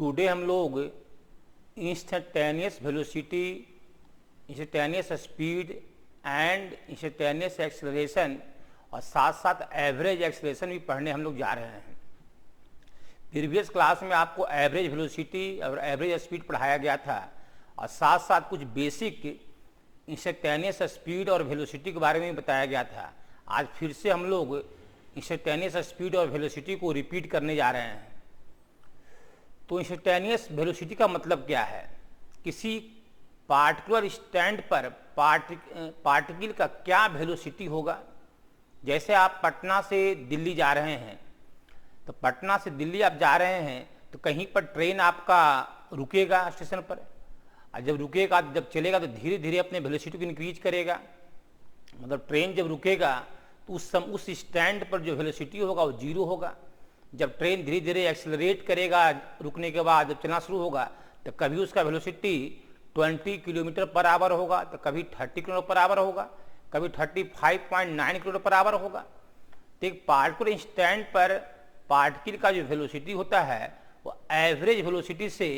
Today हम लोग instantaneous velocity, instantaneous speed and instantaneous acceleration और साथ साथ एवरेज एक्सेलरेशन भी पढ़ने हम लोग जा रहे हैं। प्रीवियस क्लास में आपको एवरेज वेलोसिटी और एवरेज स्पीड पढ़ाया गया था और साथ साथ कुछ बेसिक इंस्टेंटेनियस स्पीड और वेलोसिटी के बारे में बताया गया था। आज फिर से हम लोग इंस्टेंटेनियस स्पीड और वेलोसिटी को रिपीट करने जा रहे हैं। तो इंस्टेंटेनियस वेलोसिटी का मतलब क्या है? किसी पार्टिकुलर स्टैंड पर पार्टिकल का क्या वेलोसिटी होगा। जैसे आप पटना से दिल्ली जा रहे हैं, तो पटना से दिल्ली आप जा रहे हैं तो कहीं पर ट्रेन आपका रुकेगा स्टेशन पर, और जब रुकेगा, जब चलेगा तो धीरे धीरे अपने वेलोसिटी को इंक्रीज करेगा। मतलब ट्रेन जब रुकेगा तो उस स्टैंड पर जो वेलोसिटी होगा वो जीरो होगा। जब ट्रेन धीरे धीरे एक्सेलरेट करेगा रुकने के बाद, जब चलना शुरू होगा, तो कभी उसका वेलोसिटी 20 किलोमीटर पर आवर होगा, तो कभी 30 किलोमीटर पर आवर होगा, कभी 35.9 किलोमीटर पर आवर होगा। तो एक पार्टिकुलर स्टैंड पर पार्टिकल का जो वेलोसिटी होता है वो एवरेज वेलोसिटी से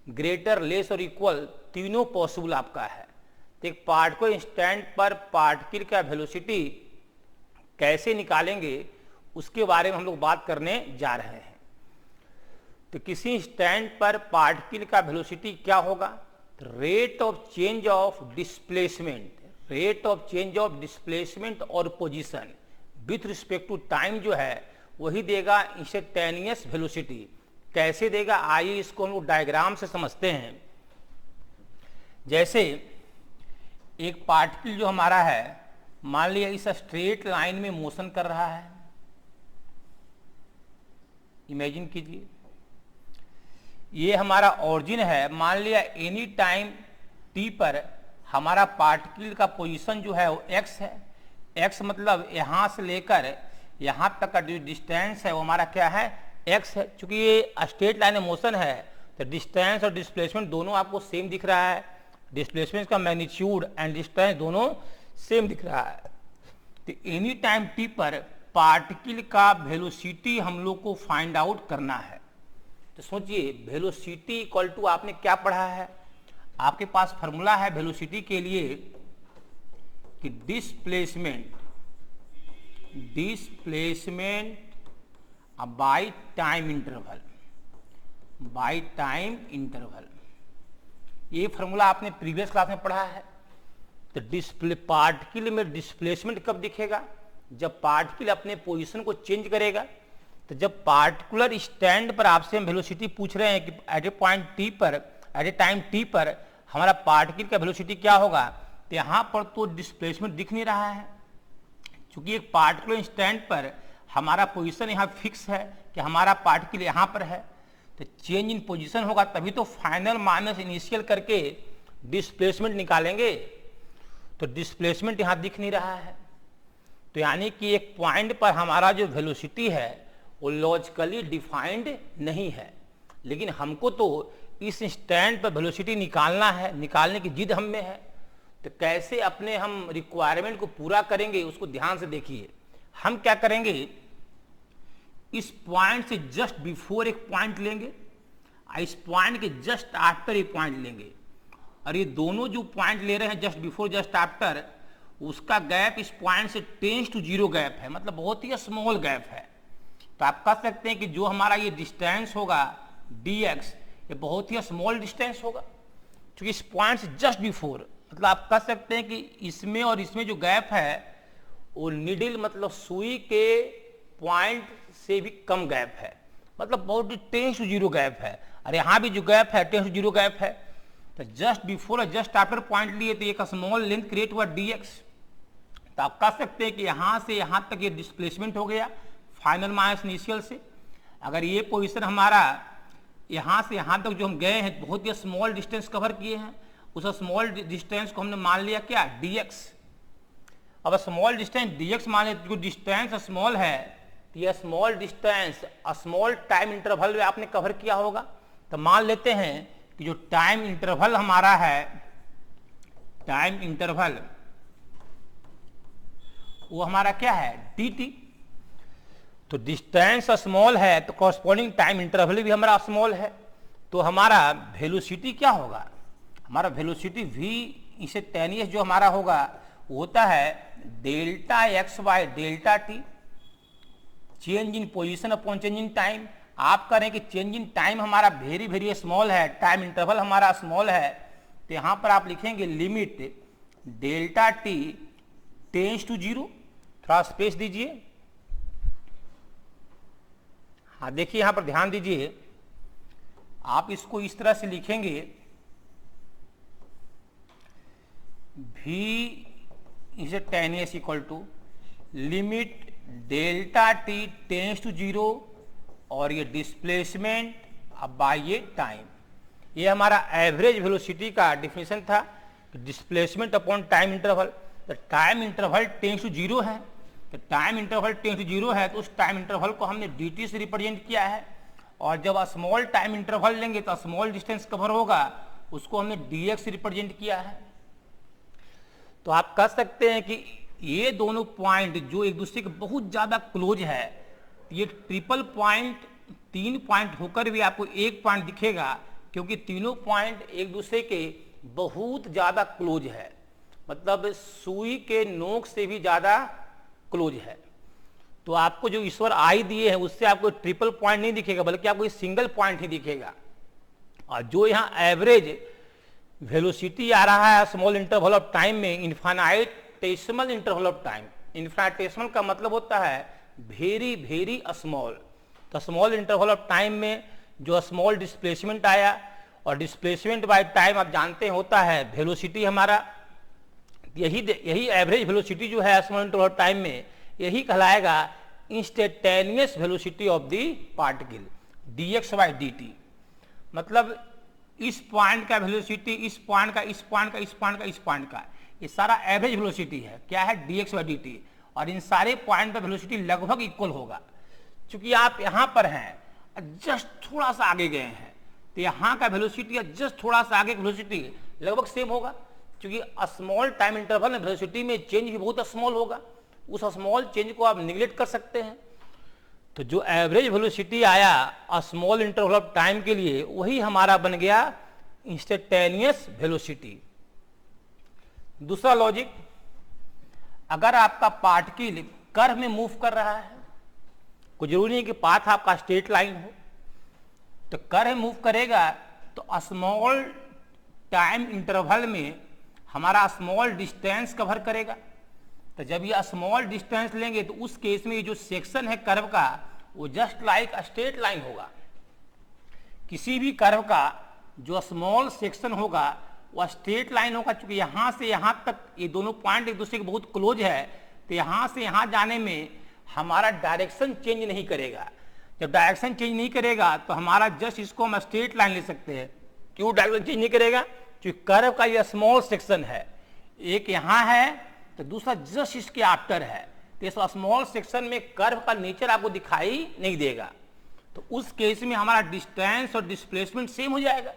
ग्रेटर, लेस और इक्वल तीनों पॉसिबल आपका है। तो एक पार्टिकुलर स्टैंड पर पार्टिकल का वेलोसिटी कैसे निकालेंगे उसके बारे में हम लोग बात करने जा रहे हैं। तो किसी स्टैंड पर पार्टिकल का वेलोसिटी क्या होगा? Rate of change of displacement, rate of change of displacement और position with respect to time जो है वही देगा इंस्टेंटेनियस वेलोसिटी। कैसे देगा, आइए इसको हम लोग डायग्राम से समझते हैं। जैसे एक पार्टिकल जो हमारा है, मान लिया इस स्ट्रेट लाइन में मोशन कर रहा है। इमेजिन कीजिए ये हमारा ओरिजिन है। मान लिया एनी टाइम टी पर हमारा पार्टिकल का पोजीशन जो है वो एक्स है। एक्स मतलब यहां से लेकर यहां तक का जो डिस्टेंस है वो हमारा क्या है, एक्स है। चूंकि ये स्ट्रेट लाइन में मोशन है तो डिस्टेंस और डिस्प्लेसमेंट दोनों आपको सेम दिख रहा है। डिस्प्लेसमेंट का मैग्नीट्यूड एंड डिस्टेंस दोनों सेम दिख रहा है। तो एनी टाइम टी पर पार्टिकल का वेलोसिटी हम लोग को फाइंड आउट करना है। तो सोचिए वेलोसिटी इक्वल टू, आपने क्या पढ़ा है, आपके पास फॉर्मूला है वेलोसिटी के लिए कि displacement by time interval, by time interval. ये फॉर्मूला आपने प्रीवियस क्लास में पढ़ा है। तो पार्टिकल में डिस्प्लेसमेंट कब दिखेगा? जब पार्टिकल अपने पोजीशन को चेंज करेगा। तो जब पार्टिकुलर स्टैंड पर आपसे हम वेलोसिटी पूछ रहे हैं कि एट ए पॉइंट टी पर, एट ए टाइम टी पर हमारा पार्टिकल का वेलोसिटी क्या होगा, तो यहाँ पर तो डिस्प्लेसमेंट दिख नहीं रहा है। क्योंकि एक पार्टिकुलर स्टैंड पर हमारा पोजीशन यहाँ फिक्स है कि हमारा पार्टिकल यहाँ पर है। तो चेंज इन पोजीशन होगा तभी तो फाइनल माइनस इनिशियल करके डिस्प्लेसमेंट निकालेंगे। तो डिस्प्लेसमेंट यहाँ दिख नहीं रहा है। तो यानी कि एक पॉइंट पर हमारा जो वेलोसिटी है वो लॉजिकली डिफाइंड नहीं है। लेकिन हमको तो इस स्टैंड पर वेलोसिटी निकालना है, निकालने की जिद हम में है। तो कैसे अपने हम रिक्वायरमेंट को पूरा करेंगे उसको ध्यान से देखिए। हम क्या करेंगे, इस पॉइंट से जस्ट बिफोर एक पॉइंट लेंगे, इस पॉइंट के जस्ट आफ्टर एक पॉइंट लेंगे, और ये दोनों जो पॉइंट ले रहे हैं जस्ट बिफोर जस्ट आफ्टर, उसका गैप इस पॉइंट से टेंस टू जीरो गैप है, मतलब बहुत ही स्मॉल गैप है। तो आप कह सकते हैं कि जो हमारा ये डिस्टेंस होगा dx, ये बहुत ही स्मॉल डिस्टेंस होगा क्योंकि इस पॉइंट से जस्ट बिफोर, मतलब आप कह सकते हैं कि इसमें और इसमें जो गैप है वो निडिल मतलब सुई के पॉइंट से भी कम गैप है, मतलब बहुत टेंस टू जीरो गैप है। और यहाँ भी जो गैप है टेंस टू जीरो गैप है। तो जस्ट बिफोर और जस्ट आफ्टर पॉइंट लिए तो एक स्मॉल लेंथ क्रिएट हुआ dx। तो आप कह सकते हैं कि यहाँ से यहाँ तक ये डिस्प्लेसमेंट हो गया फाइनल माइनस इनिशियल से। अगर ये पोजीशन हमारा यहाँ से यहाँ तक जो हम गए हैं बहुत ही स्मॉल डिस्टेंस कवर किए हैं, उस स्मॉल डिस्टेंस को हमने मान लिया क्या, dx। अब स्मॉल डिस्टेंस dx मान लिया, जो डिस्टेंस स्मॉल है तो यह small distance small time interval में आपने कवर किया होगा। तो मान लेते हैं कि जो टाइम इंटरवल हमारा है, टाइम इंटरवल वो हमारा क्या है, dt। तो डिस्टेंस स्मॉल है तो कॉरस्पॉन्डिंग टाइम इंटरवल भी हमारा स्मॉल है। तो हमारा वेलोसिटी क्या होगा, हमारा वेलोसिटी v इसे टेनियस जो हमारा होगा वो होता है delta x by delta t, change in position upon change in time. आप करें कि चेंज इन टाइम हमारा वेरी वेरी स्मॉल है, टाइम इंटरवल हमारा स्मॉल है, तो यहां पर आप लिखेंगे limit delta t tends to zero. थोड़ा स्पेस दीजिए, हाँ देखिए यहां पर ध्यान दीजिए, आप इसको इस तरह से लिखेंगे v instantaneous equal to limit delta t tends to zero और ये डिस्प्लेसमेंट अब बाय ये टाइम। ये हमारा एवरेज वेलोसिटी का डिफिनेशन था, डिस्प्लेसमेंट अपॉन टाइम इंटरवल। तो time interval tends to zero है, तो time interval tends to zero है तो उस टाइम इंटरवल को हमने dt से रिप्रेजेंट किया है, और जब स्मॉल टाइम इंटरवल लेंगे तो स्मॉल डिस्टेंस कवर होगा, उसको हमने dx से रिप्रेजेंट किया है। तो आप कह सकते हैं कि ये दोनों पॉइंट जो एक दूसरे के बहुत ज्यादा क्लोज है, ये ट्रिपल पॉइंट 3 पॉइंट होकर भी आपको एक पॉइंट दिखेगा, क्योंकि तीनों पॉइंट एक दूसरे के बहुत ज्यादा क्लोज है, मतलब सुई के नोक से भी ज्यादा क्लोज है। तो आपको जो ईश्वर आई दिए हैं उससे आपको ट्रिपल पॉइंट नहीं दिखेगा, बल्कि आपको सिंगल पॉइंट ही दिखेगा। और जो यहाँ एवरेज वेलोसिटी आ रहा है स्मॉल इंटरवल ऑफ टाइम में, infinitesimal interval of time, infinitesimal का मतलब होता है वेरी वेरी स्मॉल। तो स्मॉल इंटरवल ऑफ टाइम में जो स्मॉल डिस्प्लेसमेंट आया, और डिस्प्लेसमेंट बाय टाइम आप जानते हैं होता है वेलोसिटी हमारा, यही एवरेज वेलोसिटी जो है स्मॉल इंटरवल ऑफ टाइम में, यही कहलाएगा instantaneous velocity of the particle dx by dt। मतलब इस पॉइंट का वेलोसिटी, इस पॉइंट का, इस पॉइंट का, इस पॉइंट का, इस पॉइंट का, ये सारा एवरेज वेलोसिटी है, क्या है dx बाय dt। और इन सारे पॉइंट का वेलोसिटी लगभग इक्वल होगा। चूंकि आप यहाँ पर हैं जस्ट थोड़ा सा आगे गए हैं, तो यहाँ का वेलोसिटी जस्ट थोड़ा सा आगे वेलोसिटी लगभग सेम होगा, क्योंकि स्मॉल टाइम इंटरवल में वेलोसिटी में चेंज भी बहुत स्मॉल होगा। उस स्मॉल चेंज को आप निगलेक्ट कर सकते हैं। तो जो एवरेज वेलोसिटी आया स्मॉल इंटरवल ऑफ टाइम के लिए, वही हमारा बन गया इंस्टेंटेनियस वेलोसिटी। दूसरा लॉजिक, अगर आपका पार्टिकल कर्व में मूव कर रहा है, कोई जरूरी नहीं कि पाथ आपका स्ट्रेट लाइन हो, तो कर्व मूव करेगा तो स्मॉल टाइम इंटरवल में हमारा स्मॉल डिस्टेंस कवर करेगा। तो जब ये स्मॉल डिस्टेंस लेंगे तो उस केस में ये जो सेक्शन है कर्व का वो जस्ट लाइक स्ट्रेट लाइन होगा। किसी भी कर्व का जो स्मॉल सेक्शन होगा वो स्ट्रेट लाइन होगा, क्योंकि यहाँ से यहाँ तक ये दोनों पॉइंट एक दूसरे के बहुत क्लोज है, तो यहाँ से यहाँ जाने में हमारा डायरेक्शन चेंज नहीं करेगा। जब डायरेक्शन चेंज नहीं करेगा तो हमारा जस्ट इसको हम स्ट्रेट लाइन ले सकते हैं। क्यों डायरेक्शन चेंज नहीं करेगा? क्योंकि कर्व का ये स्मॉल सेक्शन है, एक यहाँ है तो दूसरा जस्ट इसके आफ्टर है, तो इस स्मॉल सेक्शन में कर्व का नेचर आपको दिखाई नहीं देगा। तो उस केस में हमारा डिस्टेंस और डिस्प्लेसमेंट सेम हो जाएगा,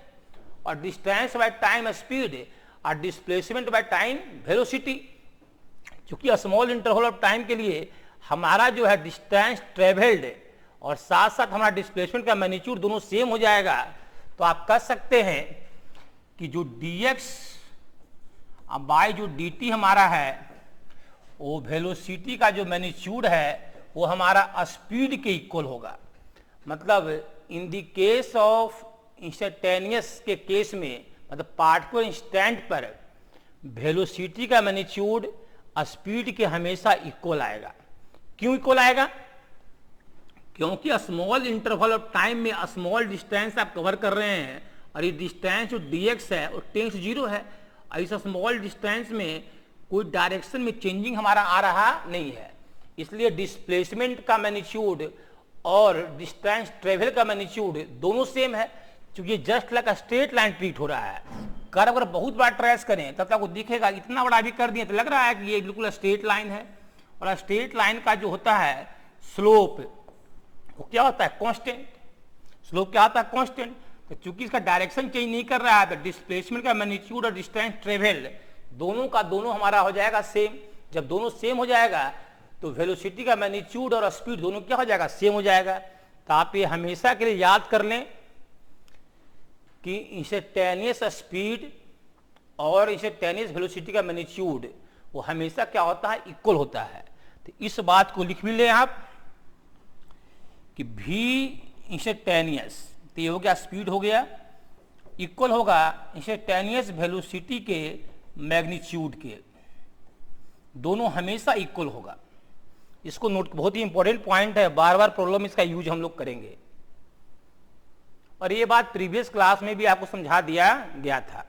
और डिस्टेंस बाय टाइम स्पीड और डिस्प्लेसमेंट बाय टाइम वेलोसिटी। क्योंकि स्मॉल इंटरवल ऑफ टाइम के लिए हमारा जो है डिस्टेंस ट्रेवल्ड और साथ साथ हमारा डिस्प्लेसमेंट का मैग्नीट्यूड दोनों सेम हो जाएगा, तो आप कह सकते हैं कि जो dx बाय जो dt हमारा है, वो वेलोसिटी का जो मैग्नीट्यूड है वो हमारा स्पीड के इक्वल होगा। मतलब in the case of instantaneous के केस में, मतलब पार्टिकुलर इंस्टेंट पर वेलोसिटी का मैग्नीट्यूड स्पीड के हमेशा इक्वल आएगा। क्यों इक्वल आएगा? क्योंकि स्मॉल इंटरवल ऑफ टाइम में स्मॉल डिस्टेंस आप कवर कर रहे हैं, और ये डिस्टेंस जो dx है वो टेंस जीरो है, और इस स्मॉल डिस्टेंस में कोई डायरेक्शन में चेंजिंग हमारा आ रहा नहीं है, इसलिए डिस्प्लेसमेंट का मैग्नीट्यूड और डिस्टेंस ट्रेवल का मैग्नीट्यूड दोनों सेम है, क्योंकि just like straight line treat हो रहा है। कर्व अगर बहुत बड़ा ट्रेस करें तब तक आपको दिखेगा, इतना बड़ा भी कर दिए तो लग रहा है कि ये बिल्कुल स्ट्रेट लाइन है, और स्ट्रेट लाइन का जो होता है स्लोप वो क्या होता है? कांस्टेंट। स्लोप क्या होता है? कांस्टेंट। तो चूंकि इसका डायरेक्शन चेंज नहीं कर रहा है, तो डिस्प्लेसमेंट का मैग्नीट्यूड और डिस्टेंस ट्रेवल दोनों का दोनों हमारा हो जाएगा सेम। जब दोनों सेम हो जाएगा तो वेलोसिटी का मैग्नीट्यूड और स्पीड दोनों क्या हो जाएगा? सेम हो जाएगा। तो आप ये हमेशा के लिए याद कर लें कि इंस्टेंटेनियस स्पीड और इंस्टेंटेनियस वेलोसिटी का मैग्नीट्यूड वो हमेशा क्या होता है, इक्वल होता है। तो इस बात को लिख भी लें आप कि v इंस्टेंटेनियस, तो ये हो गया स्पीड हो गया, इक्वल होगा इंस्टेंटेनियस वेलोसिटी के मैग्नीट्यूड के, दोनों हमेशा इक्वल होगा। इसको नोट, बहुत ही इंपॉर्टेंट पॉइंट है, बार बार प्रॉब्लम इसका यूज हम लोग करेंगे। और ये बात प्रीवियस क्लास में भी आपको समझा दिया गया था।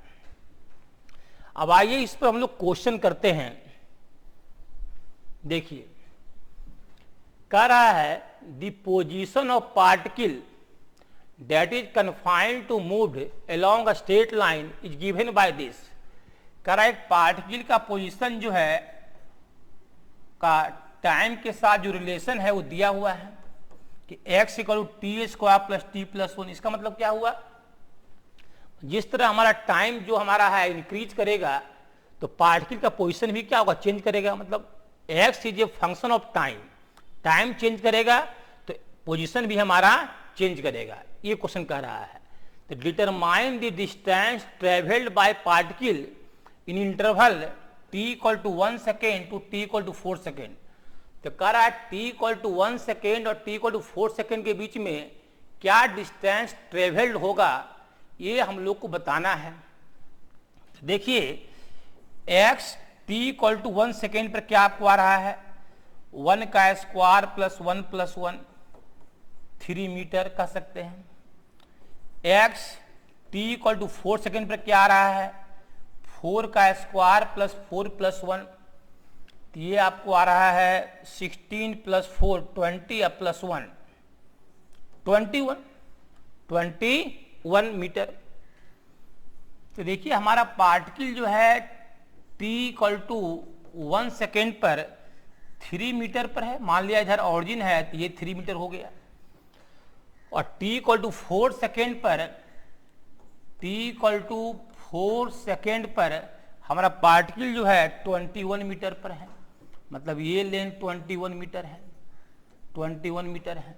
अब आइए इस पर हम लोग क्वेश्चन करते हैं। देखिए कह रहा है the position of particle that is confined to move along a straight line is given by this. कह रहा है एक पार्टिकल का पोजीशन जो है का टाइम के साथ जो रिलेशन है वो दिया हुआ है कि x equal T square plus T plus 1। इसका मतलब क्या हुआ, जिस तरह हमारा टाइम जो हमारा है इंक्रीज करेगा तो पार्टिकल का पोजीशन भी क्या होगा, चेंज करेगा। मतलब x is a function of time, time change करेगा तो पोजीशन भी हमारा चेंज करेगा, ये क्वेश्चन कह रहा है। तो determine the distance travelled by particle in interval t equal to 1 second to t equal to 4 second. तो कह रहा है t इक्वल टू 1 सेकेंड और t इक्वल टू 4 सेकेंड के बीच में क्या डिस्टेंस ट्रेवल्ड होगा, ये हम लोग को बताना है। तो देखिए x t equal to 1 second पर क्या आपको आ रहा है, 1 का स्क्वायर प्लस 1 प्लस 1 3 मीटर कह सकते हैं। x t equal to 4 second पर क्या आ रहा है, 4 का स्क्वायर प्लस 4 प्लस 1, तो ये आपको आ रहा है 16 प्लस 4 20 प्लस 1 21 मीटर। तो देखिए हमारा पार्टिकल जो है t इक्वल टू 1 सेकेंड पर 3 मीटर पर है, मान लिया इधर ऑरिजिन है तो ये 3 मीटर हो गया। और t इक्वल टू 4 सेकेंड पर, t इक्वल टू 4 सेकेंड पर हमारा पार्टिकल जो है 21 मीटर पर है, मतलब ये लेंथ 21 मीटर है, 21 मीटर है।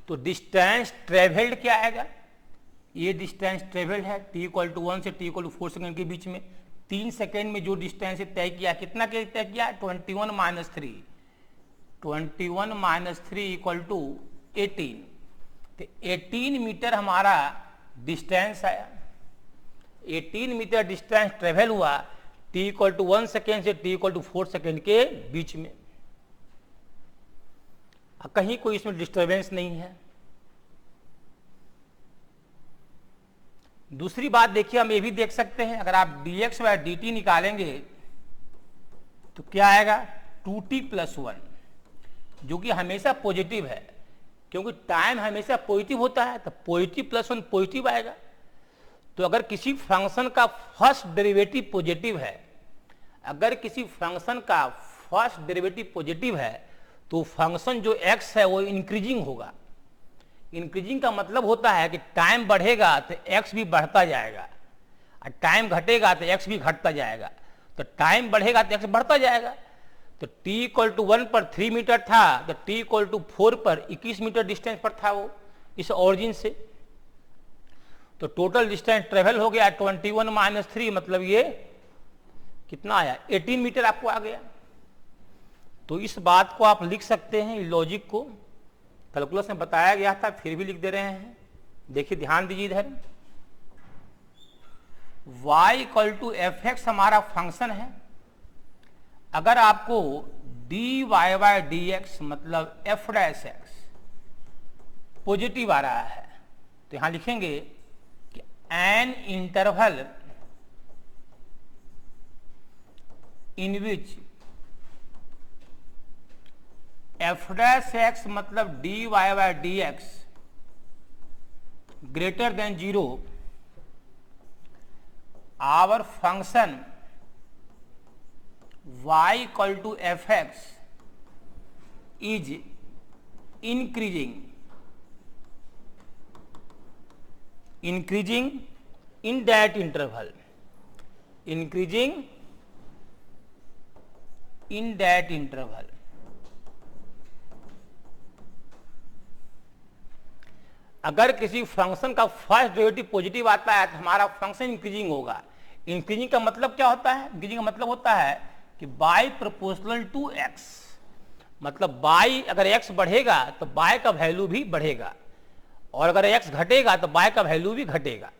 तो डिस्टेंस ट्रेवल्ड क्या आएगा, ये डिस्टेंस ट्रेवल्ड है t इक्वल टू 1 से t इक्वल टू 4 सेकेंड के बीच में 3 सेकेंड में जो डिस्टेंस तय किया, कितना तय किया, 21 माइनस 3, 21 माइनस 3 इक्वल टू 18। तो 18 मीटर हमारा डिस्टेंस आया, 18 मीटर डिस्टेंस ट्रेवल हुआ t इक्वल टू 1 सेकेंड से t इक्वल टू 4 सेकेंड के बीच में। कहीं कोई इसमें डिस्टर्बेंस नहीं है। दूसरी बात देखिए, हम ये भी देख सकते हैं अगर आप dx बाय dt निकालेंगे तो क्या आएगा, 2t प्लस 1, जो कि हमेशा पॉजिटिव है, क्योंकि टाइम हमेशा पॉजिटिव होता है तो पॉजिटिव प्लस 1 पॉजिटिव आएगा। तो अगर किसी फंक्शन का फर्स्ट डेरिवेटिव पॉजिटिव है, अगर किसी फंक्शन का फर्स्ट डेरिवेटिव पॉजिटिव है तो फंक्शन जो x है वो इंक्रीजिंग होगा। इंक्रीजिंग का मतलब होता है कि टाइम बढ़ेगा तो x भी बढ़ता जाएगा और टाइम घटेगा तो x भी घटता जाएगा। तो टाइम बढ़ेगा तो x बढ़ता जाएगा। तो t इक्वल टू 1 पर 3 मीटर था तो t इक्वल टू 4 पर 21 मीटर डिस्टेंस पर था वो इस ऑरिजिन से। तो टोटल डिस्टेंस ट्रेवल हो गया 21 माइनस 3, मतलब ये कितना आया, 18 मीटर आपको आ गया। तो इस बात को आप लिख सकते हैं, लॉजिक को कैलकुलस में बताया गया था, फिर भी लिख दे रहे हैं। देखिए ध्यान दीजिए इधर, y equal to f x हमारा फंक्शन है। अगर आपको dy बाय dx मतलब f डैश एक्स पॉजिटिव आ रहा है तो यहां लिखेंगे कि an interval in which f dash x मतलब dy बाय dx greater than 0, our function y equal to f x is increasing in that interval, increasing in that interval। अगर किसी फंक्शन का फर्स्ट डेरिवेटिव पॉजिटिव आता है तो हमारा function increasing होगा। इंक्रीजिंग का मतलब क्या होता है? इंक्रीजिंग का मतलब होता है कि बाय प्रोपोर्शनल टू एक्स, मतलब बाय अगर एक्स बढ़ेगा तो बाय का वैल्यू भी बढ़ेगा, और अगर एक्स घटेगा तो बाय का वैल्यू भी घटेगा।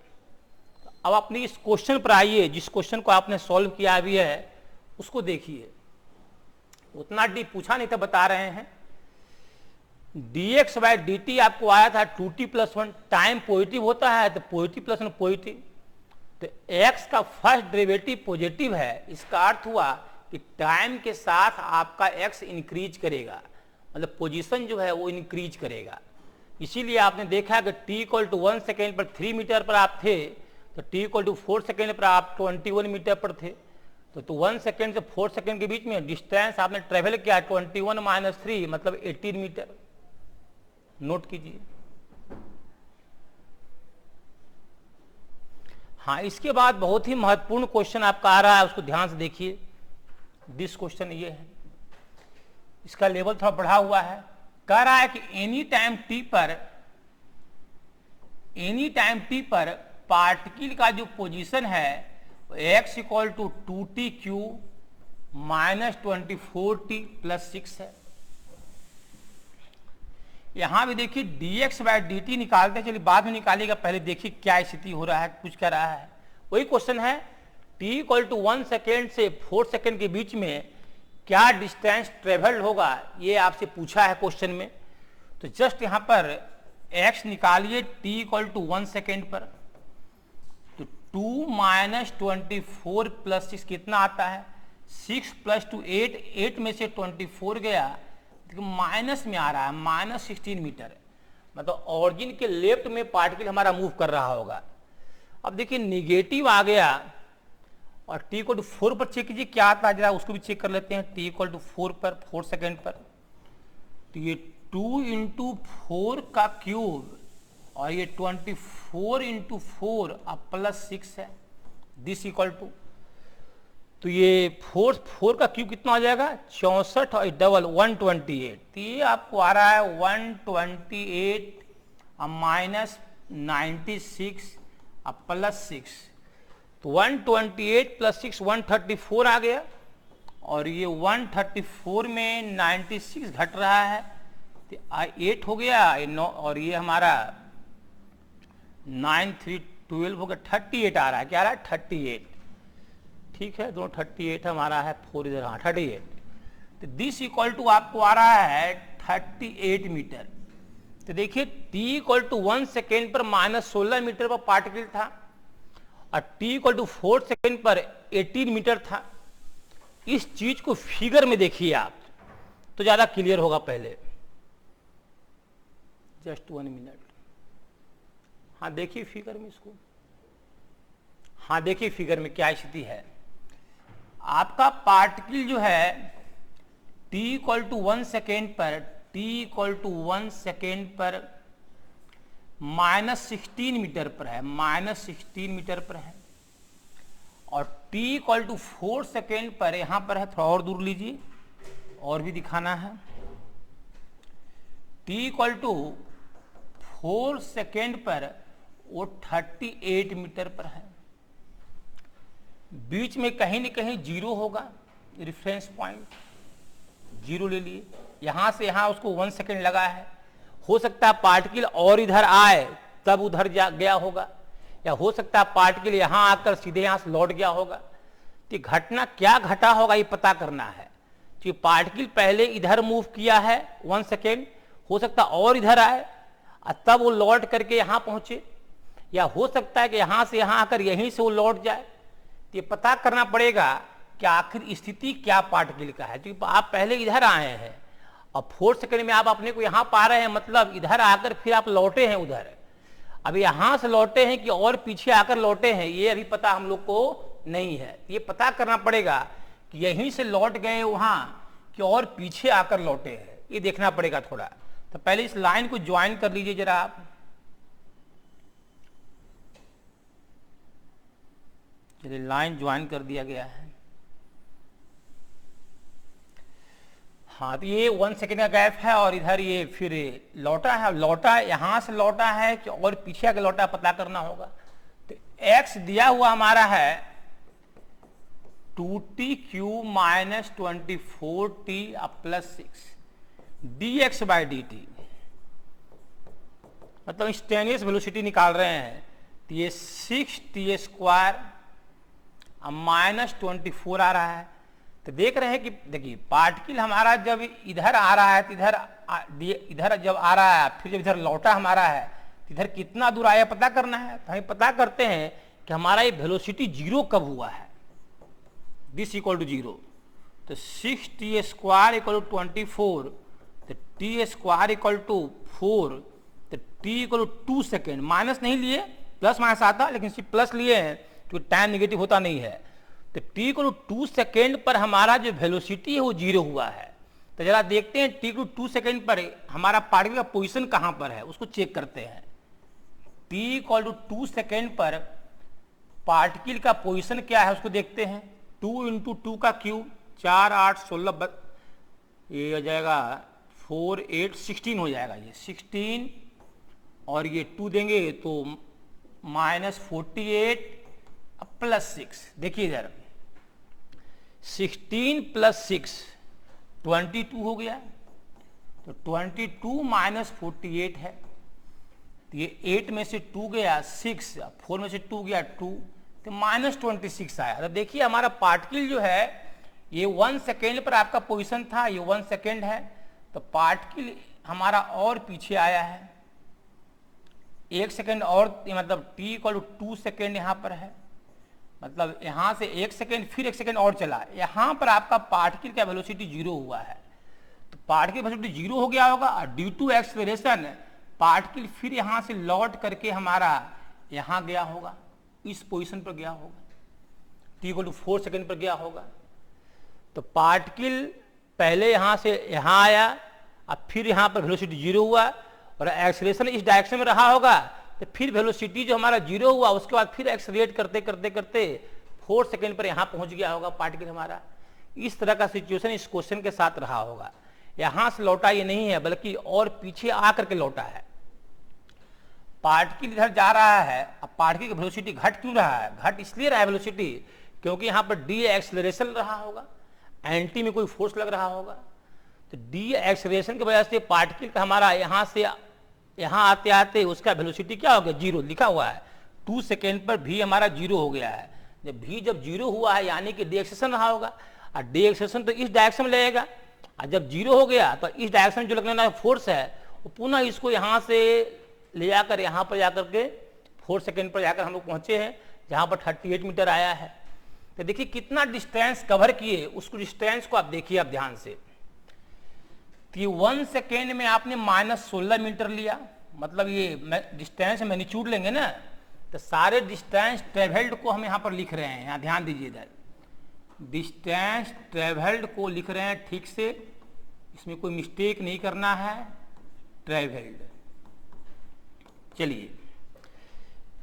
अब अपनी इस क्वेश्चन पर आइए, जिस क्वेश्चन को आपने सॉल्व किया भी है उसको देखिए। उतना डीप पूछा नहीं था, बता रहे हैं। dx बाय dt आपको आया था 2t+1, टाइम पॉजिटिव होता है तो पॉजिटिव प्लस वन पॉजिटिव, तो x का फर्स्ट डेरिवेटिव पॉजिटिव है, इसका अर्थ हुआ कि टाइम के साथ आपका x इंक्रीज करेगा, मतलब पोजीशन जो है वो इंक्रीज करेगा। इसीलिए आपने देखा कि t=1 सेकेंड पर 3 मीटर पर आप थे, तो t=4 सेकेंड पर आप 21 मीटर पर थे, तो 1 सेकेंड से 4 सेकेंड के बीच में डिस्टेंस आपने ट्रेवल किया 21 - 3 मतलब 18 मीटर। नोट कीजिए। हाँ, इसके बाद बहुत ही महत्वपूर्ण क्वेश्चन आपका आ रहा है, उसको ध्यान से देखिए। दिस क्वेश्चन ये है, इसका लेवल थोड़ा बढ़ा हुआ है। कह रहा है कि एनी टाइम टी पर पार्टिकल का जो पोजीशन है x = 2t³ - 24t + 6 है। यहां भी देखिए dx बाय dt निकालते हैं, चलिए बाद में निकालिएगा, पहले देखिए क्या स्थिति हो रहा है, कुछ क्या रहा है। वही क्वेश्चन है, t = 1 सेकेंड से 4 सेकेंड के बीच में क्या डिस्टेंस ट्रेवल्ड होगा, ये आपसे पूछा है क्वेश्चन में। तो जस्ट यहां पर x निकालिए t = 1 सेकेंड पर, तो 2 - 24 + 6 कितना आता है? 6 + 2 8, 8 में से 24 गया तो माइनस में आ रहा है, -16 मीटर, मतलब ऑरिजिन के लेफ्ट में पार्टिकल हमारा मूव कर रहा होगा। अब देखिए निगेटिव आ गया, और t = 4 पर चेक कीजिए क्या आता है, जरा उसको भी चेक कर लेते हैं। t = 4 पर 4 सेकेंड पर, तो ये 2 × 4 का क्यूब और ये 24 × 4 अब +6 है, दिस इक्वल टू, तो ये 4 का क्यूब कितना हो जाएगा? 64 और डबल 128, तो ये आपको आ रहा है 128 -96 अब +6, तो 128 + 6 134 आ गया, और ये 134 में 96 घट रहा है तो 8 हो गया, और ये हमारा 9 3 12 हो गया, 38 आ रहा है। क्या आ रहा है? 38। ठीक है, दोनों 38 हमारा है, 4 इधर, हाँ 38, तो दिस इक्वल टू आपको आ रहा है 38 मीटर। तो देखिए t = 1 सेकेंड पर -16 मीटर पर पार्टिकल था, और t = 4 सेकेंड पर 18 मीटर था। इस चीज को फिगर में देखिए आप तो ज्यादा क्लियर होगा। पहले जस्ट 1 मिनट, हाँ देखिए फिगर में इसको, हाँ देखिए फिगर में क्या स्थिति है। आपका पार्टिकल जो है t = 1 सेकेंड पर -16 मीटर पर है, -16 मीटर पर है, और t = 4 सेकेंड पर यहां पर है, थोड़ा और दूर लीजिए और भी दिखाना है। t = 4 सेकेंड पर वो 38 मीटर पर है। बीच में कहीं न कहीं जीरो होगा, रेफरेंस पॉइंट जीरो ले लिए, यहां से यहां उसको 1 सेकेंड लगा है। हो सकता है पार्टिकल और इधर आए तब उधर गया होगा, या हो सकता है पार्टिकल यहां आकर सीधे यहां से लौट गया होगा। तो घटना क्या घटा होगा ये पता करना है। कि पार्टिकल पहले इधर मूव किया है 1 सेकेंड, हो सकता और इधर आए तब वो लौट करके यहां पहुंचे, या हो सकता है कि यहां से यहां आकर यहीं से वो लौट जाए। ये पता करना पड़ेगा कि आखिर स्थिति क्या पार्टिकल का है। क्योंकि आप पहले इधर आए हैं और 4 सेकंड में आप अपने को यहां पा रहे हैं, मतलब इधर आकर फिर आप लौटे हैं उधर। अब यहां से लौटे हैं कि और पीछे आकर लौटे हैं, ये अभी पता हम लोग को नहीं है। ये पता करना पड़ेगा कि यहीं से लौट गए वहां कि और पीछे आकर लौटे हैं, ये देखना पड़ेगा थोड़ा। तो पहले इस लाइन को ज्वाइन कर लीजिए जरा आप। चलिए लाइन ज्वाइन कर दिया गया है। हाँ, तो ये 1 सेकेंड का गैप है और इधर ये फिर लौटा है, लौटा यहाँ से लौटा है कि और पीछे आके लौटा पता करना होगा। तो x दिया हुआ हमारा है 2t³ minus 24t plus 6 dx by dt, मतलब इंस्टेंटेनियस वेलोसिटी निकाल रहे हैं। तो ये 6t² माइनस 24 आ रहा है। तो देख रहे हैं कि देखिए पार्टिकल हमारा जब इधर आ रहा है तो इधर जब आ रहा है, फिर जब इधर लौटा हमारा है तो इधर कितना दूर आया पता करना है। तो हम पता करते हैं कि हमारा ये वेलोसिटी 0 कब हुआ है, दिस इक्वल टू 0। तो 6t² इक्वल टू 24, तो t² इक्वल टू 4, तो t equal to 2 second. Minus नहीं लिए, प्लस माइनस आता, लेकिन सिर्फ प्लस लिए हैं क्योंकि टाइम नेगेटिव होता नहीं है। तो t इक्वल टू 2 सेकेंड पर हमारा जो वेलोसिटी है वो 0 हुआ है। तो जरा देखते हैं t इक्वल टू 2 सेकेंड पर हमारा पार्टिकल का पोजीशन कहां पर है, उसको चेक करते हैं। t इक्वल टू 2 सेकेंड पर पार्टिकल का पोजीशन क्या है उसको देखते हैं। 2 इंटू 2 का क्यूब 4 8 16, ये हो जाएगा 4 8 16 हो जाएगा, ये 16 और ये 2 देंगे तो माइनस 48 प्लस 6। देखिए इधर 16 प्लस 6 22 हो गया, तो 22 माइनस 48 है। तो ये 8 में से 2 गया 6, 4 में से 2 गया 2, तो माइनस 26 आया। तो देखिए हमारा पार्टिकल जो है ये 1 सेकेंड पर आपका पोजीशन था, ये 1 सेकेंड है, तो पार्टिकल हमारा और पीछे आया है 1 सेकेंड और, मतलब t इक्वल टू 2 सेकेंड यहाँ पर है, मतलब यहाँ से 1 सेकेंड फिर 1 सेकेंड और चला, यहाँ पर आपका पार्टिकल का वेलोसिटी 0 हुआ है। तो पार्टिकल वेलोसिटी 0 हो गया होगा और ड्यू टू एक्सेलरेशन पार्टिकल फिर यहाँ से लौट करके हमारा यहाँ गया होगा, इस पोजीशन पर गया होगा, t इक्वल टू 4 सेकेंड पर गया होगा। तो पार्टिकल पहले यहाँ से यहाँ आया, अब फिर यहाँ पर वेलोसिटी 0 हुआ और एक्सेलरेशन इस डायरेक्शन में रहा होगा, तो फिर वेलोसिटी जो हमारा 0 हुआ उसके बाद फिर एक्सेलरेट करते करते करते 4 सेकेंड पर यहाँ पहुँच गया होगा पार्टिकल हमारा। इस तरह का सिचुएशन इस क्वेश्चन के साथ रहा होगा। यहाँ से लौटा ये नहीं है बल्कि और पीछे आकर के लौटा है। पार्टिकल इधर जा रहा है, अब पार्टिकल की वेलोसिटी घट क्यों रहा है? घट इसलिए रहा है वेलोसिटी क्योंकि यहाँ पर डी एक्सेलरेशन रहा होगा, एंटी में कोई फोर्स लग रहा होगा। तो डी एक्सेलरेशन की वजह से पार्टिकल का हमारा यहाँ से यहाँ आते आते उसका वेलोसिटी क्या हो गया? 0 लिखा हुआ है। 2 सेकेंड पर भी हमारा 0 हो गया है। जब 0 हुआ है यानी कि डी एक्सेलरेशन रहा होगा, और डी एक्सेलरेशन तो इस डायरेक्शन में लगेगा, और जब 0 हो गया तो इस डायरेक्शन में जो लगने वाला फोर्स है वो पुनः इसको यहाँ से ले जाकर यहाँ पर जाकर के 4 सेकेंड पर जाकर हम लोग पहुँचे हैं जहाँ पर 38 मीटर आया है। तो देखिए कितना डिस्टेंस कवर किए, उसको डिस्टेंस को आप देखिए आप ध्यान से। तो ये 1 सेकेंड में आपने -16 मीटर लिया, मतलब ये डिस्टेंस मैग्नीट्यूड लेंगे ना, तो सारे डिस्टेंस ट्रेवल्ड को हम यहाँ पर लिख रहे हैं। यहाँ ध्यान दीजिए, इधर डिस्टेंस ट्रेवल्ड को लिख रहे हैं ठीक से, इसमें कोई मिस्टेक नहीं करना है। ट्रेवल्ड, चलिए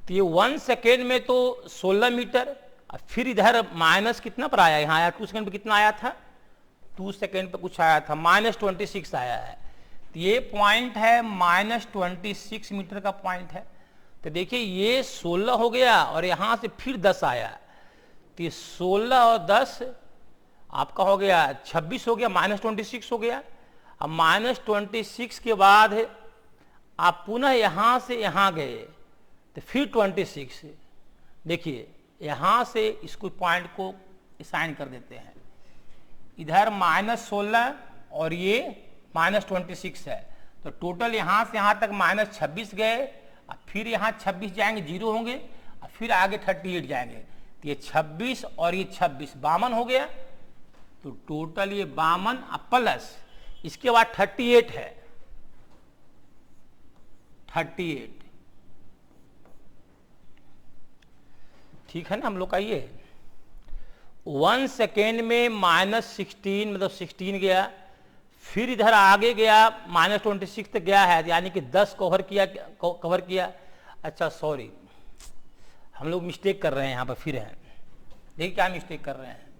तो ये 1 सेकेंड में तो 16 मीटर, फिर इधर माइनस कितना पर आया? यहाँ आया 2 सेकेंड पर कितना आया था? 2 सेकेंड पर कुछ आया था, -26 आया है। तो ये पॉइंट है -26 मीटर का पॉइंट है। तो देखिए ये 16 हो गया और यहाँ से फिर 10 आया, तो ये 16 और 10 आपका हो गया 26 हो गया, -26 हो गया। अब -26 के बाद आप पुनः यहाँ से यहाँ गए तो फिर 26। देखिए यहाँ से इसको पॉइंट को असाइन कर देते हैं, इधर -16 और ये -26 है, तो टोटल यहाँ से यहाँ तक -26 गए, और फिर यहाँ 26 जाएंगे 0 होंगे, और फिर आगे 38 जाएंगे, तो ये 26 और ये 26 52 हो गया। तो टोटल ये 52 प्लस इसके बाद 38 है, 38 ठीक है ना हम लोग का। ये 1 सेकेंड में -16 मतलब 16 गया, फिर इधर आगे गया -26 तक गया है, यानी कि 10 कवर किया। अच्छा सॉरी, हम लोग मिस्टेक कर रहे हैं यहाँ पर, फिर हैं देखिए क्या मिस्टेक कर रहे हैं।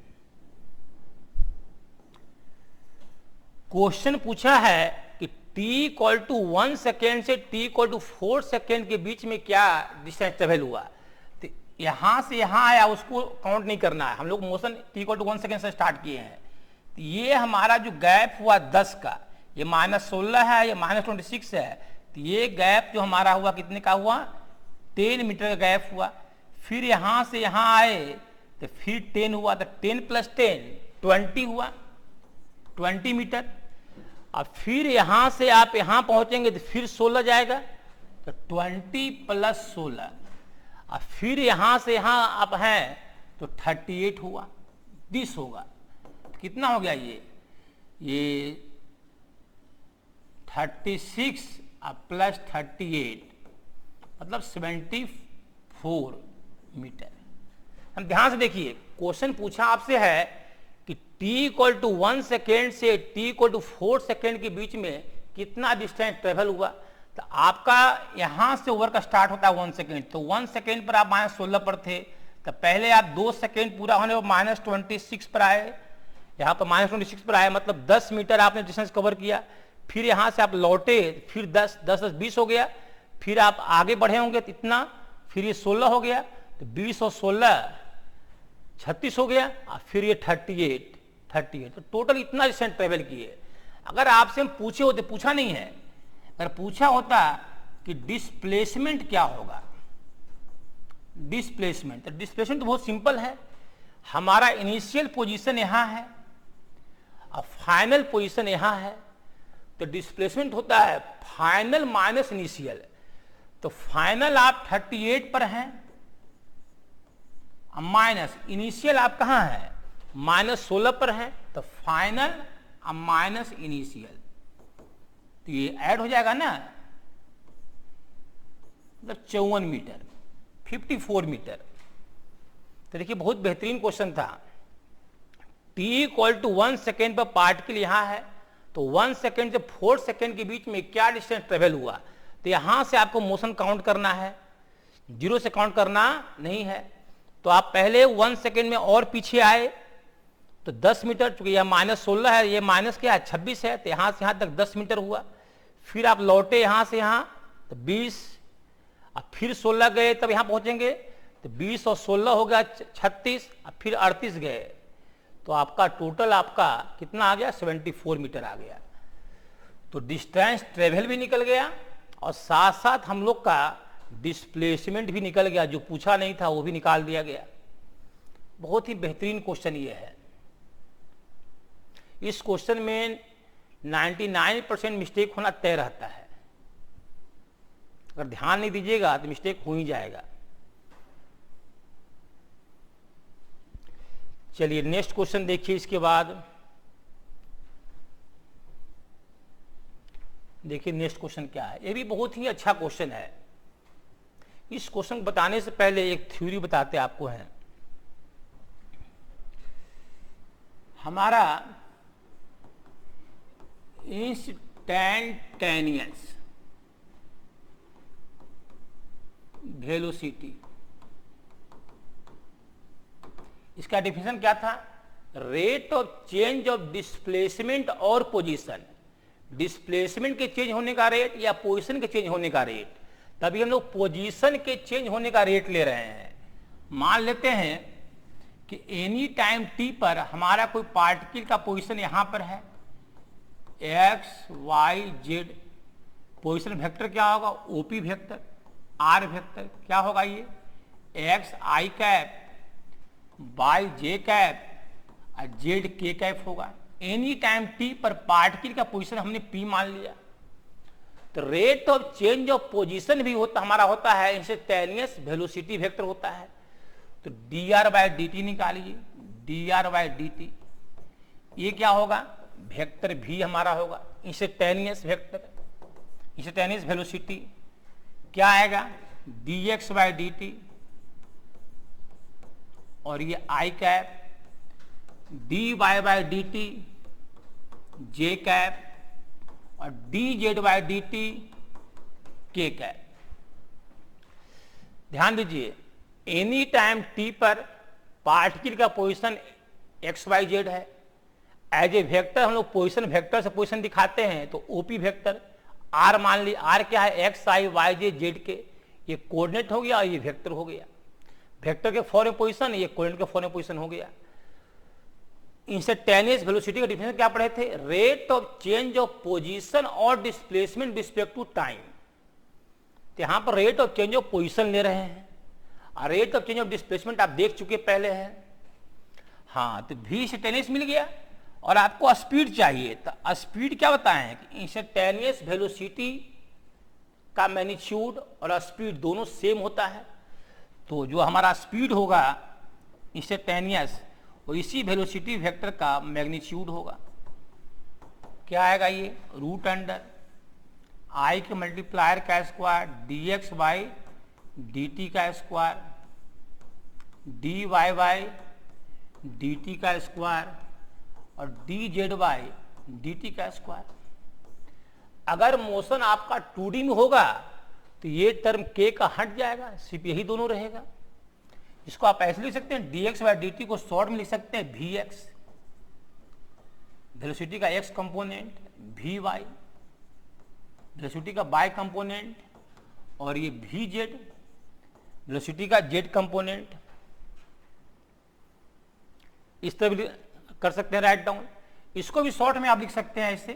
क्वेश्चन पूछा है कि t इक्वल टू 1 सेकेंड से t इक्वल टू 4 सेकेंड के बीच में क्या डिस्टेंस ट्रेवल हुआ। तो यहां से यहां आया, उसको काउंट नहीं करना है, हम लोग motion t equal to 1 second से स्टार्ट किए हैं। तो ये हमारा जो गैप हुआ 10 का, ये -16 है, ये -26 है, तो ये गैप जो हमारा हुआ कितने का हुआ, 10 मीटर का गैप हुआ। फिर यहां से यहां आए तो फिर 10 हुआ, तो 10 + 10 20 हुआ, 20 मीटर। अब फिर यहां से आप यहां पहुंचेंगे तो फिर 16 जाएगा, तो 20 + 16। अब फिर यहां से यहां आप हैं तो 38 हुआ, 20 होगा। कितना हो गया ये 36 + 38 मतलब 74 मीटर। हम ध्यान से देखिए, क्वेश्चन पूछा आपसे है कि t इक्वल टू 1 सेकेंड से t इक्वल टू 4 सेकेंड के बीच में कितना डिस्टेंस ट्रेवल हुआ। तो आपका यहां से ओवर का स्टार्ट होता है 1 सेकेंड, तो 1 सेकेंड पर आप -16 पर थे, तो पहले आप 2 सेकेंड पूरा होने पर -26 पर आए, यहाँ पर -26 पर आए, मतलब 10 मीटर आपने डिस्टेंस कवर किया। फिर यहाँ से आप लौटे, फिर 10 10 20 हो गया। फिर आप आगे बढ़े होंगे तो इतना, फिर ये 16 हो गया, तो 20 और 16 36 हो गया, और फिर ये 38, तो टोटल इतना डिस्टेंस ट्रेवल किए। अगर आपसे हम पूछे होते, पूछा नहीं है, अगर पूछा होता कि डिस्प्लेसमेंट क्या होगा, डिस्प्लेसमेंट, तो डिस्प्लेसमेंट तो बहुत सिंपल है। हमारा इनिशियल पोजीशन यहां है और फाइनल पोजीशन यहां है, तो डिस्प्लेसमेंट होता है फाइनल माइनस इनिशियल। तो फाइनल आप 38 पर हैं, माइनस इनिशियल आप कहां है, -16 पर हैं, तो फाइनल और माइनस इनिशियल, तो ये ऐड हो जाएगा ना, मतलब 54 मीटर, 54 मीटर। तो देखिए बहुत बेहतरीन क्वेश्चन था। t इक्वल टू 1 सेकेंड पर पार्टिकल यहां है, तो 1 सेकेंड से 4 सेकेंड के बीच में क्या डिस्टेंस ट्रेवल हुआ। तो यहां से आपको मोशन काउंट करना है, 0 से काउंट करना नहीं है। तो आप पहले 1 सेकेंड में और पीछे आए तो 10 मीटर, चूंकि यह -16 है, ये माइनस क्या है 26 है, तो यहां से यहां तक 10 मीटर हुआ। फिर आप लौटे यहां से यहां तो 20, और फिर 16 गए तब यहां पहुंचेंगे, तो 20 और 16 हो गया 36, और फिर 38 गए, तो आपका टोटल आपका कितना आ गया, 74 मीटर आ गया। तो डिस्टेंस ट्रेवल भी निकल गया और साथ साथ हम लोग का डिस्प्लेसमेंट भी निकल गया, जो पूछा नहीं था वो भी निकाल दिया गया। बहुत ही बेहतरीन क्वेश्चन ये है। इस क्वेश्चन में 99% मिस्टेक होना तय रहता है, अगर ध्यान नहीं दीजिएगा तो मिस्टेक हो ही जाएगा। चलिए नेक्स्ट क्वेश्चन देखिए। इसके बाद देखिए नेक्स्ट क्वेश्चन क्या है, ये भी बहुत ही अच्छा क्वेश्चन है। इस क्वेश्चन को बताने से पहले एक थ्योरी बताते आपको है। हमारा इंस्टैंटेनियस वेलोसिटी, इसका डिफिनेशन क्या था, rate of change of displacement और पोजीशन। डिस्प्लेसमेंट के चेंज होने का रेट या पोजीशन के चेंज होने का रेट, तभी हम लोग पोजीशन के चेंज होने का रेट ले रहे हैं। मान लेते हैं कि एनी टाइम टी पर हमारा कोई पार्टिकल का पोजीशन यहां पर है, x y z, position vector क्या होगा, ओपी वेक्टर, आर वेक्टर क्या होगा, ये x i cap, y j cap और जेड के कैप होगा। एनी टाइम टी पर पार्टिकल का पोजीशन हमने पी मान लिया, तो rate of change of position भी होता हमारा होता है इंस्टैंटेनियस वेलोसिटी वेक्टर होता है। तो dr/dt निकालिए, dr/dt ये क्या होगा, वेक्टर भी हमारा होगा इंस्टैंटेनियस वेक्टर, इंस्टैंटेनियस वेलोसिटी क्या आएगा, dx/dt, और ये आई कैप, dy/dt जे कैप, और dz/dt के कैप। ध्यान दीजिए, एनी टाइम t पर पार्टिकल का पोजीशन एक्स वाई जेड है, एज ए वेक्टर हम लोग पोजीशन वेक्टर से पोजीशन दिखाते हैं, तो ओपी वेक्टर आर मान ली, आर क्या है, एक्स आई वाई जे जेड के, ये कोऑर्डिनेट हो गया और ये वेक्टर हो गया। वेक्टर के फॉर में पोजीशन, ये कोऑर्डिनेट के फॉर में पोजीशन हो गया। इंस्टेंटेनियस वेलोसिटी का डिफिनेशन क्या पढ़े थे, rate of change of position और डिस्प्लेसमेंट रिस्पेक्ट टू टाइम। तो यहां पर rate of change of position ले रहे हैं और rate of change of displacement आप देख चुके पहले हैं। हाँ, तो भी इंस्टेंटेनियस मिल गया और आपको स्पीड चाहिए, तो स्पीड क्या बताए हैं कि इंस्टेंटेनियस वेलोसिटी का मैग्नीट्यूड और स्पीड दोनों सेम होता है। तो जो हमारा स्पीड होगा इंस्टेंटेनियस, और इसी वेलोसिटी वेक्टर का मैग्नीट्यूड होगा। क्या आएगा ये, रूट अंडर आई के मल्टीप्लायर का square d x by d t का square d y by d t का स्क्वायर और d z by d t का स्क्वायर। अगर मोशन आपका 2D में होगा तो ये टर्म k का हट जाएगा, सिर्फ यही दोनों रहेगा। इसको आप ऐसे लिख सकते हैं, dx बाई dt को शॉर्ट में लिख सकते हैं vx, वेलोसिटी का x कंपोनेंट, vy वेलोसिटी का y कंपोनेंट, और ये vz वेलोसिटी का z कंपोनेंट। इस तरह भी कर सकते हैं राइट डाउन। इसको भी शॉर्ट में आप लिख सकते हैं ऐसे,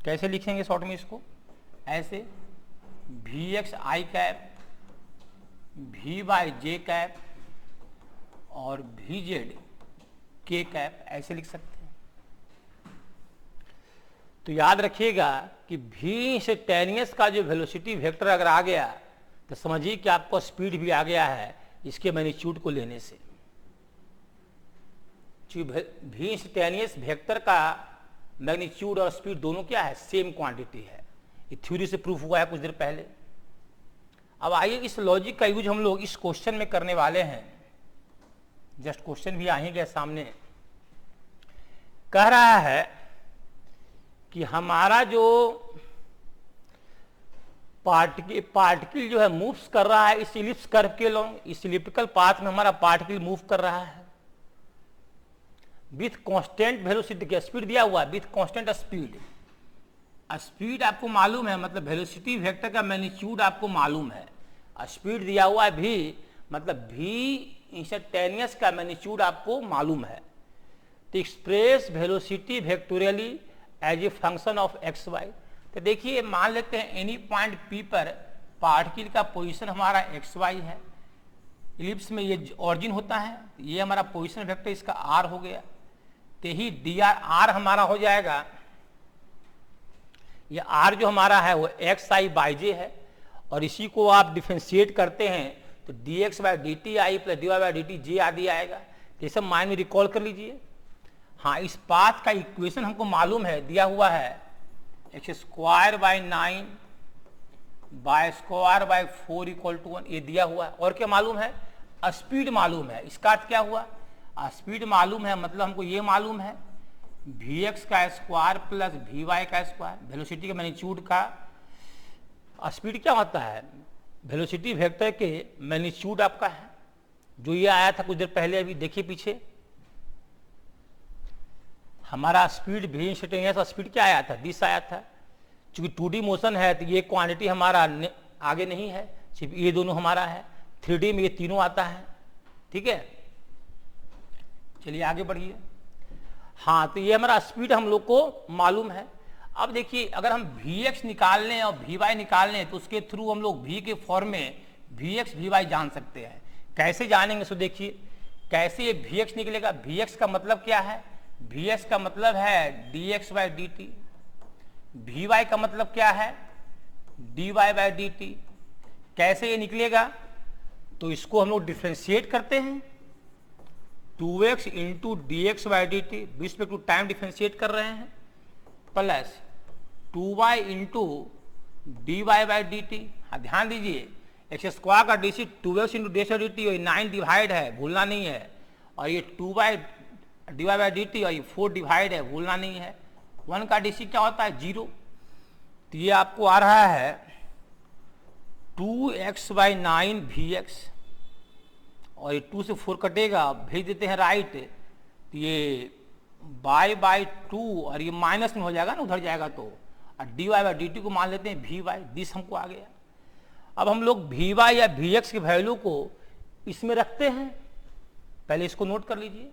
कैसे लिखेंगे शॉर्ट में इसको, ऐसे vx i cap, vy j cap और vz k कैप, ऐसे लिख सकते हैं। तो याद रखिएगा कि v इंस्टेंटेनियस का जो वेलोसिटी वेक्टर अगर आ गया तो समझिए कि आपको स्पीड भी आ गया है इसके मैग्नीट्यूड को लेने से। v इंस्टेंटेनियस वेक्टर का मैग्नीट्यूड और स्पीड दोनों क्या है, सेम क्वांटिटी है। ये थ्योरी से प्रूफ हुआ है कुछ देर पहले। अब आइए इस लॉजिक का यूज हम लोग इस क्वेश्चन में करने वाले हैं। जस्ट क्वेश्चन भी आ ही गया सामने। कह रहा है कि हमारा जो पार्टिकल जो है मूव्स कर रहा है इस इलिप्स कर्व के लॉन्ग, इस इलिप्टिकल पाथ में हमारा पार्टिकल मूव कर रहा है विथ कांस्टेंट वेलोसिटी की स्पीड दिया हुआ है, विथ कांस्टेंट स्पीड। स्पीड आपको मालूम है, मतलब वेलोसिटी वेक्टर का मैग्नीट्यूड आपको मालूम है। स्पीड दिया हुआ है भी, मतलब भी इंस्टेंटेनियस का मैग्नीट्यूड आपको मालूम है। तो express velocity vectorially as a function of x y. तो देखिए मान लेते हैं एनी पॉइंट पी पर पार्टिकल का पोजीशन हमारा एक्स वाई है, इलिप्स में ये ऑरिजिन होता है, ये हमारा पोजीशन वेक्टर इसका आर हो गया। तो ही डी आर हमारा हो जाएगा, ये आर जो हमारा है वो एक्स आई बाई जे है, और इसी को आप डिफरेंशिएट करते हैं तो d x by d t i plus d y by d t j आदि आएगा। ये सब माइंड में रिकॉल कर लीजिए। हाँ, इस पाथ का इक्वेशन हमको मालूम है, दिया हुआ है x square by 9 y square by 4 equal to 1, ये दिया हुआ है। और क्या मालूम है, स्पीड मालूम है। इसका अर्थ क्या हुआ, स्पीड मालूम है मतलब हमको ये मालूम है vx का स्क्वायर प्लस vy का स्क्वायर, वेलोसिटी के मैग्नीट्यूड का स्पीड क्या होता है, वेलोसिटी वेक्टर के मैग्नीट्यूड आपका है, जो ये आया था कुछ देर पहले, अभी देखिए पीछे हमारा स्पीड भी इंस्टेंटेनियस स्पीड क्या आया था, दिस आया था। चूंकि 2D मोशन है तो ये क्वांटिटी हमारा आगे नहीं है, सिर्फ ये दोनों हमारा है। 3D में ये तीनों आता है, ठीक है। चलिए आगे बढ़िए। हाँ, तो ये हमारा स्पीड हम लोग को मालूम है। अब देखिए अगर हम vx निकाल लें और vy निकाल लें तो उसके थ्रू हम लोग v के फॉर्म में vx vy जान सकते हैं। कैसे जानेंगे, सो देखिए कैसे ये vx निकलेगा। vx का मतलब क्या है, vx का मतलब है dx by d T, vy का मतलब क्या है dy बाई डी टी। कैसे ये निकलेगा, तो इसको हम लोग डिफ्रेंशिएट करते हैं, 2x into d x by d t, respect to time differentiate कर रहे हैं, plus 2y into d y by d t. हाँ ध्यान दीजिए, एक्स स्क्वायर का d c 2x into d x by d t, और 9 डिवाइड है, भूलना नहीं है, और ये 2y d y by d t और ये 4 डिवाइड है, भूलना नहीं है। 1 का डी सी क्या होता है, 0। तो ये आपको आ रहा है 2x बाई 9 vx, और ये 2 से 4 कटेगा, भेज देते हैं राइट, तो ये बाई 2 और ये माइनस में हो जाएगा ना, उधर जाएगा तो, और dy बाई dt को मान लेते हैं वी वाई, दिस हमको आ गया। अब हम लोग वी वाई या वी एक्स की वैल्यू को इसमें रखते हैं, पहले इसको नोट कर लीजिए।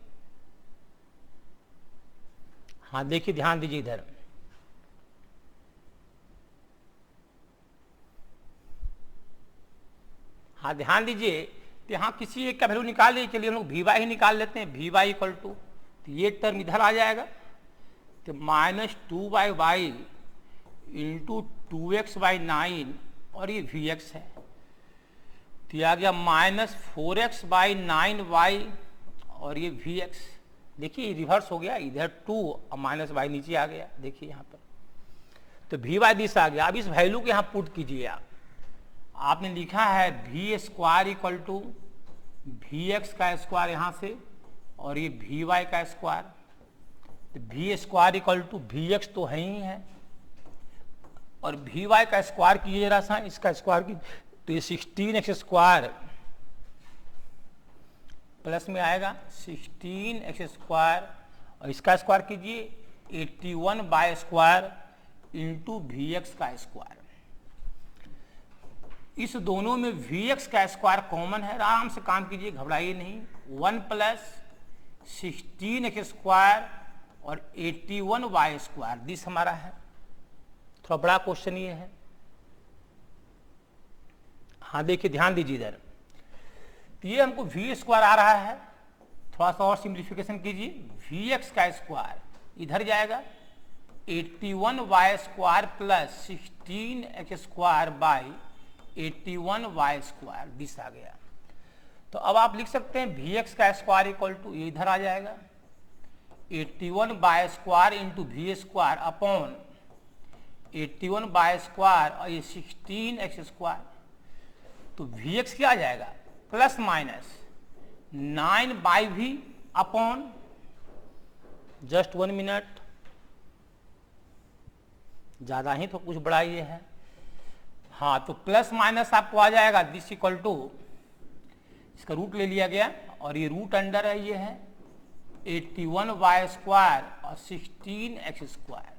हाँ देखिए, ध्यान दीजिए इधर, हाँ ध्यान दीजिए, तो यहाँ किसी एक का वैल्यू निकाल लीजिए। चलिए हम लोग वी वाई ही निकाल लेते हैं, वी वाई इक्वल टू, तो ये टर्म इधर आ जाएगा, तो -2/y इंटू 2x/9 और ये वी एक्स है, तो ये आ गया -4x/9y और ये वी एक्स। देखिए रिवर्स हो गया, इधर 2 और -y नीचे आ गया, देखिए यहाँ पर, तो वी वाई दिस आ गया। अब इस वैल्यू को यहाँ पुट कीजिए आप, आपने लिखा है v square equal to v x का स्क्वायर यहाँ से और ये वी वाई का स्क्वायर, तो v square equal to v x तो है ही है, और वी वाई का स्क्वायर कीजिए जरा सा, इसका स्क्वायर की, तो ये 16x स्क्वायर प्लस में आएगा 16x स्क्वायर, और इसका स्क्वायर कीजिए 81 स्क्वायर इंटू वी एक्स का स्क्वायर। इस दोनों में वी एक्स का स्क्वायर कॉमन है, आराम से काम कीजिए, घबराइए नहीं। 1 + 16x स्क्वायर और 81y स्क्वायर, दिस हमारा है। थोड़ा बड़ा क्वेश्चन ये है। हाँ देखिए, ध्यान दीजिए इधर, तो ये हमको वी स्क्वायर आ रहा है, थोड़ा सा और सिंप्लीफिकेशन कीजिए, वी एक्स का स्क्वायर इधर जाएगा 81y square plus 16x square by 81y square, this आ गया। तो अब आप लिख सकते हैं वी एक्स का स्क्वायर इक्वल टू, ये इधर आ जाएगा 81y square into v square upon 81y square और ये 16x स्क्वायर, तो वी एक्स क्या आ जाएगा plus minus 9/v upon, just 1 minute, ज्यादा ही तो कुछ बड़ा ये है। हाँ तो प्लस माइनस आपको आ जाएगा दिस इक्वल टू, इसका रूट ले लिया गया और ये रूट अंडर है, ये है 81y स्क्वायर और 16x स्क्वायर।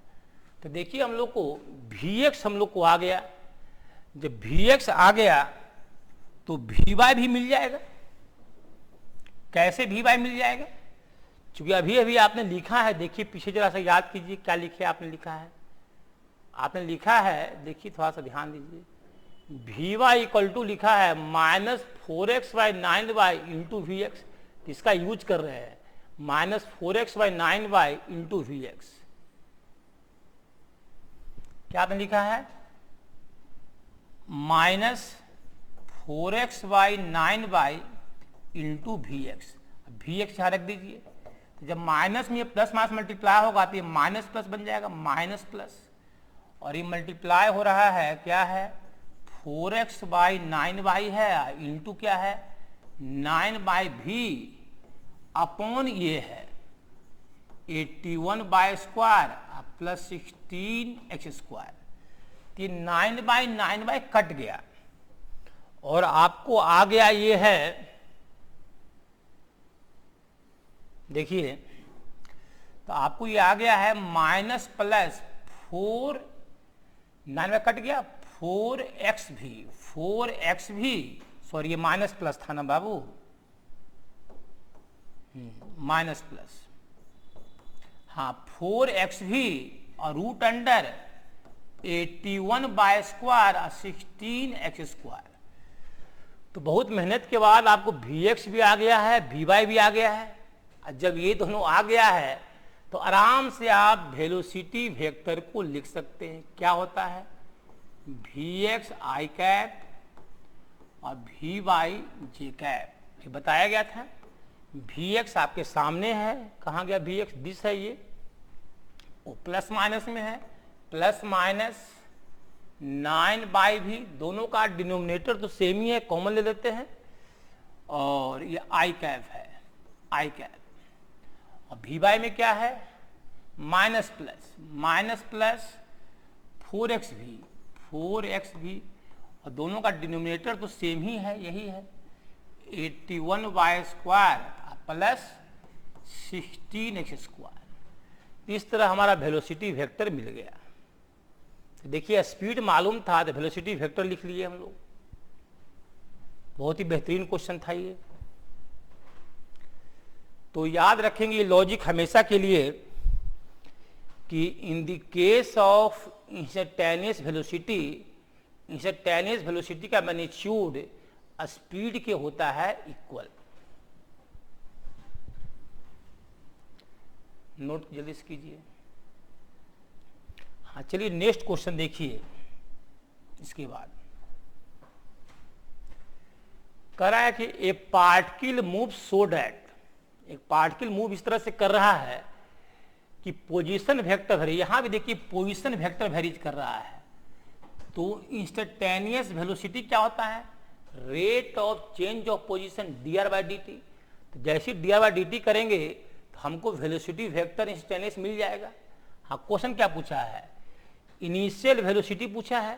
तो देखिए हम लोग को वी एक्स हम लोग को आ गया, जब वी एक्स आ गया तो वी वाई भी मिल जाएगा। कैसे वी वाई मिल जाएगा, क्योंकि अभी अभी आपने लिखा है, देखिए पीछे जरा सा याद कीजिए क्या लिखे आपने लिखा है। आपने लिखा है, देखिए थोड़ा सा ध्यान दीजिए, वी वाई इक्वल टू लिखा है -4x/9y इंटू वी एक्स, इसका यूज कर रहे हैं -4x/9y इंटू वी एक्स। क्या आपने लिखा है -4x/9y into v x, v x यहाँ रख दीजिए। तो जब माइनस में ये प्लस माइनस मल्टीप्लाई होगा तो ये माइनस प्लस बन जाएगा, माइनस प्लस, और ये मल्टीप्लाई हो रहा है, क्या है 4x/9y है इंटू क्या है 9/v अपॉन ये है 81y square plus 16x square. ये 9/9 कट गया और आपको आ गया ये है, देखिए तो आपको ये आ गया है माइनस प्लस 4, 9 कट गया 4xv, सॉरी ये माइनस प्लस था ना बाबू, माइनस प्लस, हाँ 4xv और रूट अंडर 81y स्क्वायर और 16x स्क्वायर। तो बहुत मेहनत के बाद आपको वी एक्स भी आ गया है, वी वाई भी आ गया है। जब ये दोनों आ गया है तो आराम से आप वेलोसिटी वेक्टर को लिख सकते हैं। क्या होता है वी एक्स आई कैप और वी वाई जे कैप, ये बताया गया था। वी एक्स आपके सामने है, कहाँ गया वी एक्स, दिस है, ये वो प्लस माइनस में है, प्लस माइनस 9/v, दोनों का डिनोमिनेटर तो सेम ही है, कॉमन ले लेते हैं, और ये आई कैप है, आई कैप। और वी वाई में क्या है माइनस प्लस 4xv, और दोनों का डिनोमिनेटर तो सेम ही है, यही है 81y square plus 16x square. इस तरह हमारा वेलोसिटी वेक्टर मिल गया। तो देखिए स्पीड मालूम था तो वेलोसिटी वेक्टर लिख लिए हम लोग। बहुत ही बेहतरीन क्वेश्चन था ये। तो याद रखेंगे ये लॉजिक हमेशा के लिए कि in the case of instantaneous velocity का मैग्नीट्यूड स्पीड के होता है इक्वल। नोट जल्दी से कीजिए। हाँ चलिए नेक्स्ट क्वेश्चन देखिए। इसके बाद कह रहा है कि ए पार्टिकल मूव सो डैट, एक पार्टिकल मूव इस तरह से कर रहा है कि पोजीशन वेक्टर वेरी, यहां भी देखिए पोजीशन वेक्टर वेरीज कर रहा है। तो इंस्टेंटेनियस वेलोसिटी क्या होता है? Rate of change of position dr/dt। तो जैसे dr/dt करेंगे तो हमको वेलोसिटी वेक्टर इंस्टेंटेनियस मिल जाएगा। हाँ क्वेश्चन क्या पूछा है? इनिशियल वेलोसिटी पूछा है,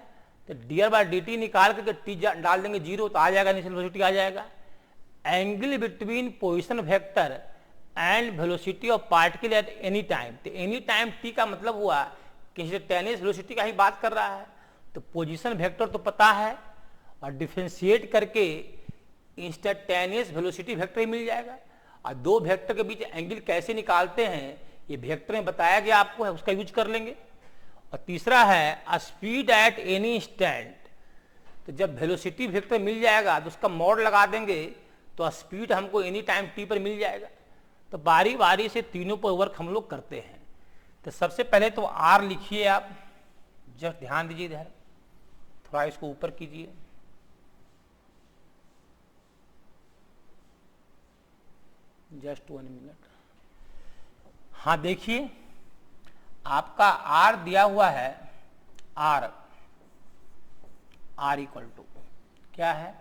तो dr/dt निकाल करके t डाल देंगे 0 तो आ जाएगा, इनिशियल वेलोसिटी आ जाएगा। Angle between position vector and velocity of particle at any time, तो एनी टाइम t का मतलब हुआ कि इंस्टेंटेनियस वेलोसिटी का ही बात कर रहा है। तो पोजीशन वेक्टर तो पता है और डिफरेंशिएट करके इंस्टेंटेनियस वेलोसिटी वेक्टर ही मिल जाएगा। और दो वेक्टर के बीच एंगल कैसे निकालते हैं ये वेक्टर में बताया गया आपको है, उसका यूज कर लेंगे। और तीसरा है स्पीड एट एनी इंस्टेंट, तो जब वेलोसिटी वेक्टर मिल जाएगा तो उसका मॉड लगा देंगे तो स्पीड हमको एनी टाइम t पर मिल जाएगा। तो बारी बारी से तीनों पर वर्क हम लोग करते हैं। तो सबसे पहले तो r लिखिए आप, जस्ट ध्यान दीजिए इधर, थोड़ा इसको ऊपर कीजिए। Just 1 minute. हाँ देखिए आपका r दिया हुआ है, r इक्वल टू क्या है?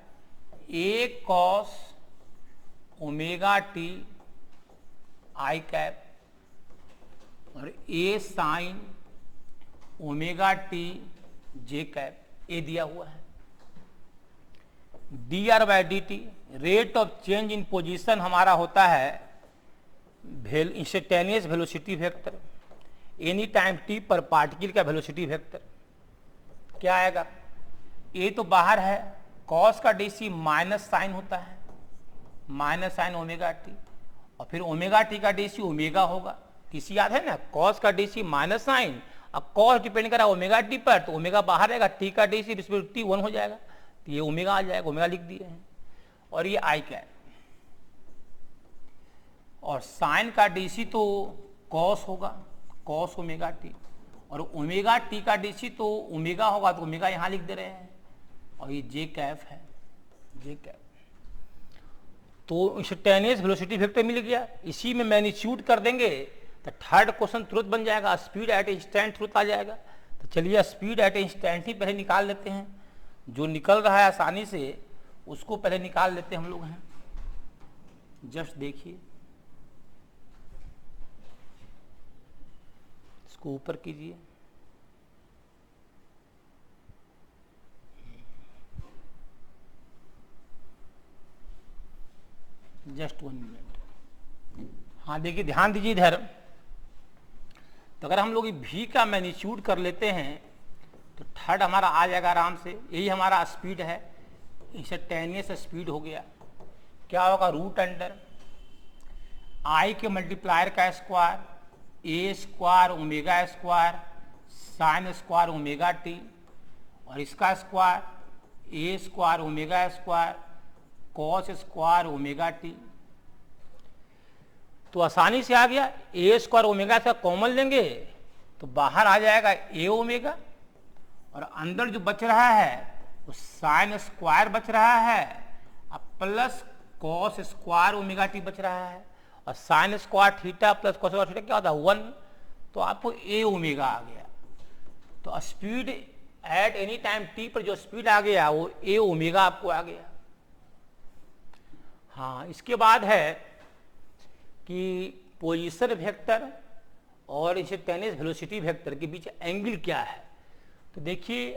a cos omega t i cap और a sine omega t j cap, a दिया हुआ है। dr/dt rate of change in position हमारा होता है instantaneous velocity vector, any time t पर पार्टिकल का वेलोसिटी वेक्टर क्या आएगा? ए तो बाहर है, कॉस का डीसी माइनस साइन होता है, माइनस साइन ओमेगा टी, और फिर ओमेगा टी का डीसी ओमेगा होगा। किसी याद है ना, कॉस का डीसी माइनस साइन, अब कॉस डिपेंड कर रहा है ओमेगा टी पर, तो ओमेगा बाहर रहेगा, टी का डीसी रिस्पेक्ट टी 1 हो जाएगा, तो ये ओमेगा आ जाएगा, ओमेगा लिख दिए हैं। और ये आई कैप, और साइन का डीसी तो कॉस होगा, कॉस ओमेगा टी, और ओमेगा टी का डीसी तो ओमेगा होगा, तो ओमेगा यहां लिख दे रहे हैं। और ये जे कैप है, जे कैप। तो इंस्टेंटेनियस वेलोसिटी वेक्टर मिल गया, इसी में मैग्नीट्यूड कर देंगे तो थर्ड क्वेश्चन तुरंत बन जाएगा, स्पीड एट इंस्टेंट तुरंत आ जाएगा। तो चलिए स्पीड एट इंस्टेंट ही पहले निकाल लेते हैं, जो निकल रहा है आसानी से उसको पहले निकाल लेते हम लोग हैं। जस्ट देखिए, इसको ऊपर कीजिए। Just 1 minute. हाँ देखिए ध्यान दीजिए इधर, तो अगर हम लोग v का मैग्नीट्यूड कर लेते हैं तो थर्ड हमारा आ जाएगा आराम से। यही हमारा स्पीड है, इंस्टेंटेनियस स्पीड हो गया। क्या होगा? रूट अंडर आई के मल्टीप्लायर का square, a square omega square sine square omega t, और इसका square a square omega square cos square omega t. तो आसानी से आ गया, ए स्क्वायर ओमेगा से कॉमन लेंगे तो बाहर आ जाएगा ए ओमेगा, और अंदर जो बच रहा है वो साइन स्क्वायर बच रहा है, अब plus cos square omega T बच रहा है, और sign square theta plus cos square theta क्या होता है? 1। तो आपको ए ओमेगा आ गया। तो speed at any time t पर जो स्पीड आ गया वो ए ओमेगा आपको आ गया। हाँ इसके बाद है कि पोजीशन वेक्टर और इंस्टेंटेनियस वेलोसिटी वेक्टर के बीच एंगल क्या है। तो देखिए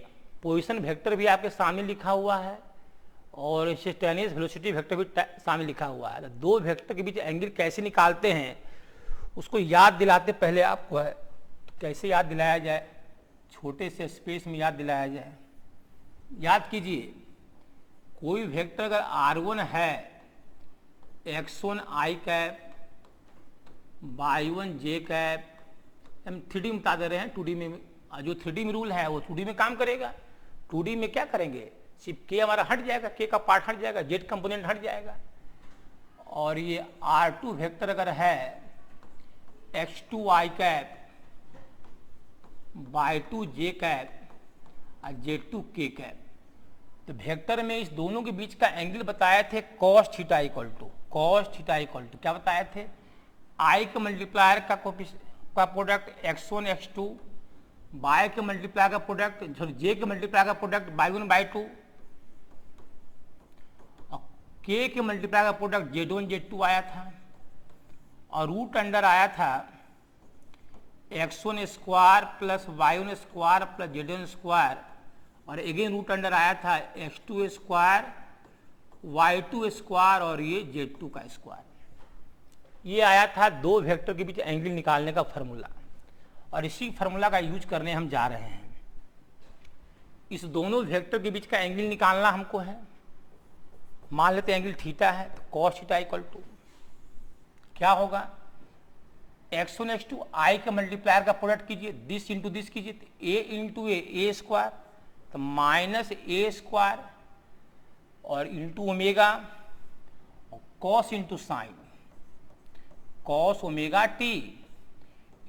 पोजीशन वेक्टर भी आपके सामने लिखा हुआ है और इंस्टेंटेनियस वेलोसिटी वेक्टर भी सामने लिखा हुआ है। तो दो वेक्टर के बीच एंगल कैसे निकालते हैं उसको याद दिलाते पहले आपको है, तो कैसे याद दिलाया जाए, छोटे से स्पेस में याद दिलाया जाए। याद कीजिए, कोई वेक्टर अगर r1 है x1 i cap y1 j cap, हम 3D में बता दे रहे हैं, 2D में जो 3D में रूल है वो 2D में काम करेगा। 2D में क्या करेंगे, सिर्फ k हमारा हट जाएगा, k का पार्ट हट जाएगा, z कंपोनेंट हट जाएगा। और ये r2 वेक्टर अगर है x2 i cap y2 j cap और z2 k कैप, तो वेक्टर में इस दोनों के बीच का एंगल बताए थे cos थीटा इक्वल टू क्या बताए थे, i के मल्टीप्लायर का प्रोडक्ट x1 x2, y के मल्टीप्लायर का प्रोडक्ट, j के मल्टीप्लायर का प्रोडक्ट y1 y2, और k के मल्टीप्लायर का प्रोडक्ट z1 z2 आया था, और रूट अंडर आया था x1 square plus y1 square plus z1 square, और अगेन रूट अंडर आया था x2 स्क्वायर y2 स्क्वायर और ये z2 का स्क्वायर। ये आया था दो वेक्टर के बीच एंगल निकालने का फार्मूला, और इसी फार्मूला का यूज करने हम जा रहे हैं। इस दोनों वेक्टर के बीच का एंगल निकालना हमको है। मान लेते एंगल थीटा है, तो cos थीटा इक्वल टू क्या होगा, x1 x2 i के मल्टीप्लायर का प्रोडक्ट कीजिए, दिस इंटू दिस कीजिए, तो a इंटू ए स्क्वायर, तो माइनस ए स्क्वायर और into omega, cos into sine, cos omega T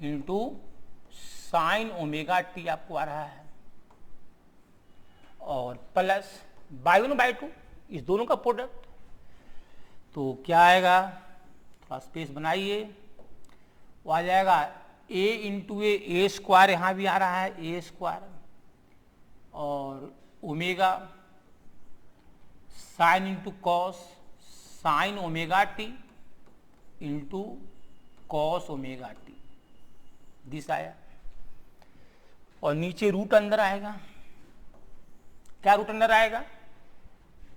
into sine omega T आपको आ रहा है, और प्लस y1 y2 इस दोनों का प्रोडक्ट। तो क्या आएगा, थोड़ा स्पेस बनाइए, वो आ जाएगा a इंटू ए स्क्वायर, यहाँ भी आ रहा है ए स्क्वायर, और omega sine into cos sine omega T into cos omega T, this आया, और नीचे रूट अंदर आएगा। क्या रूट अंदर आएगा,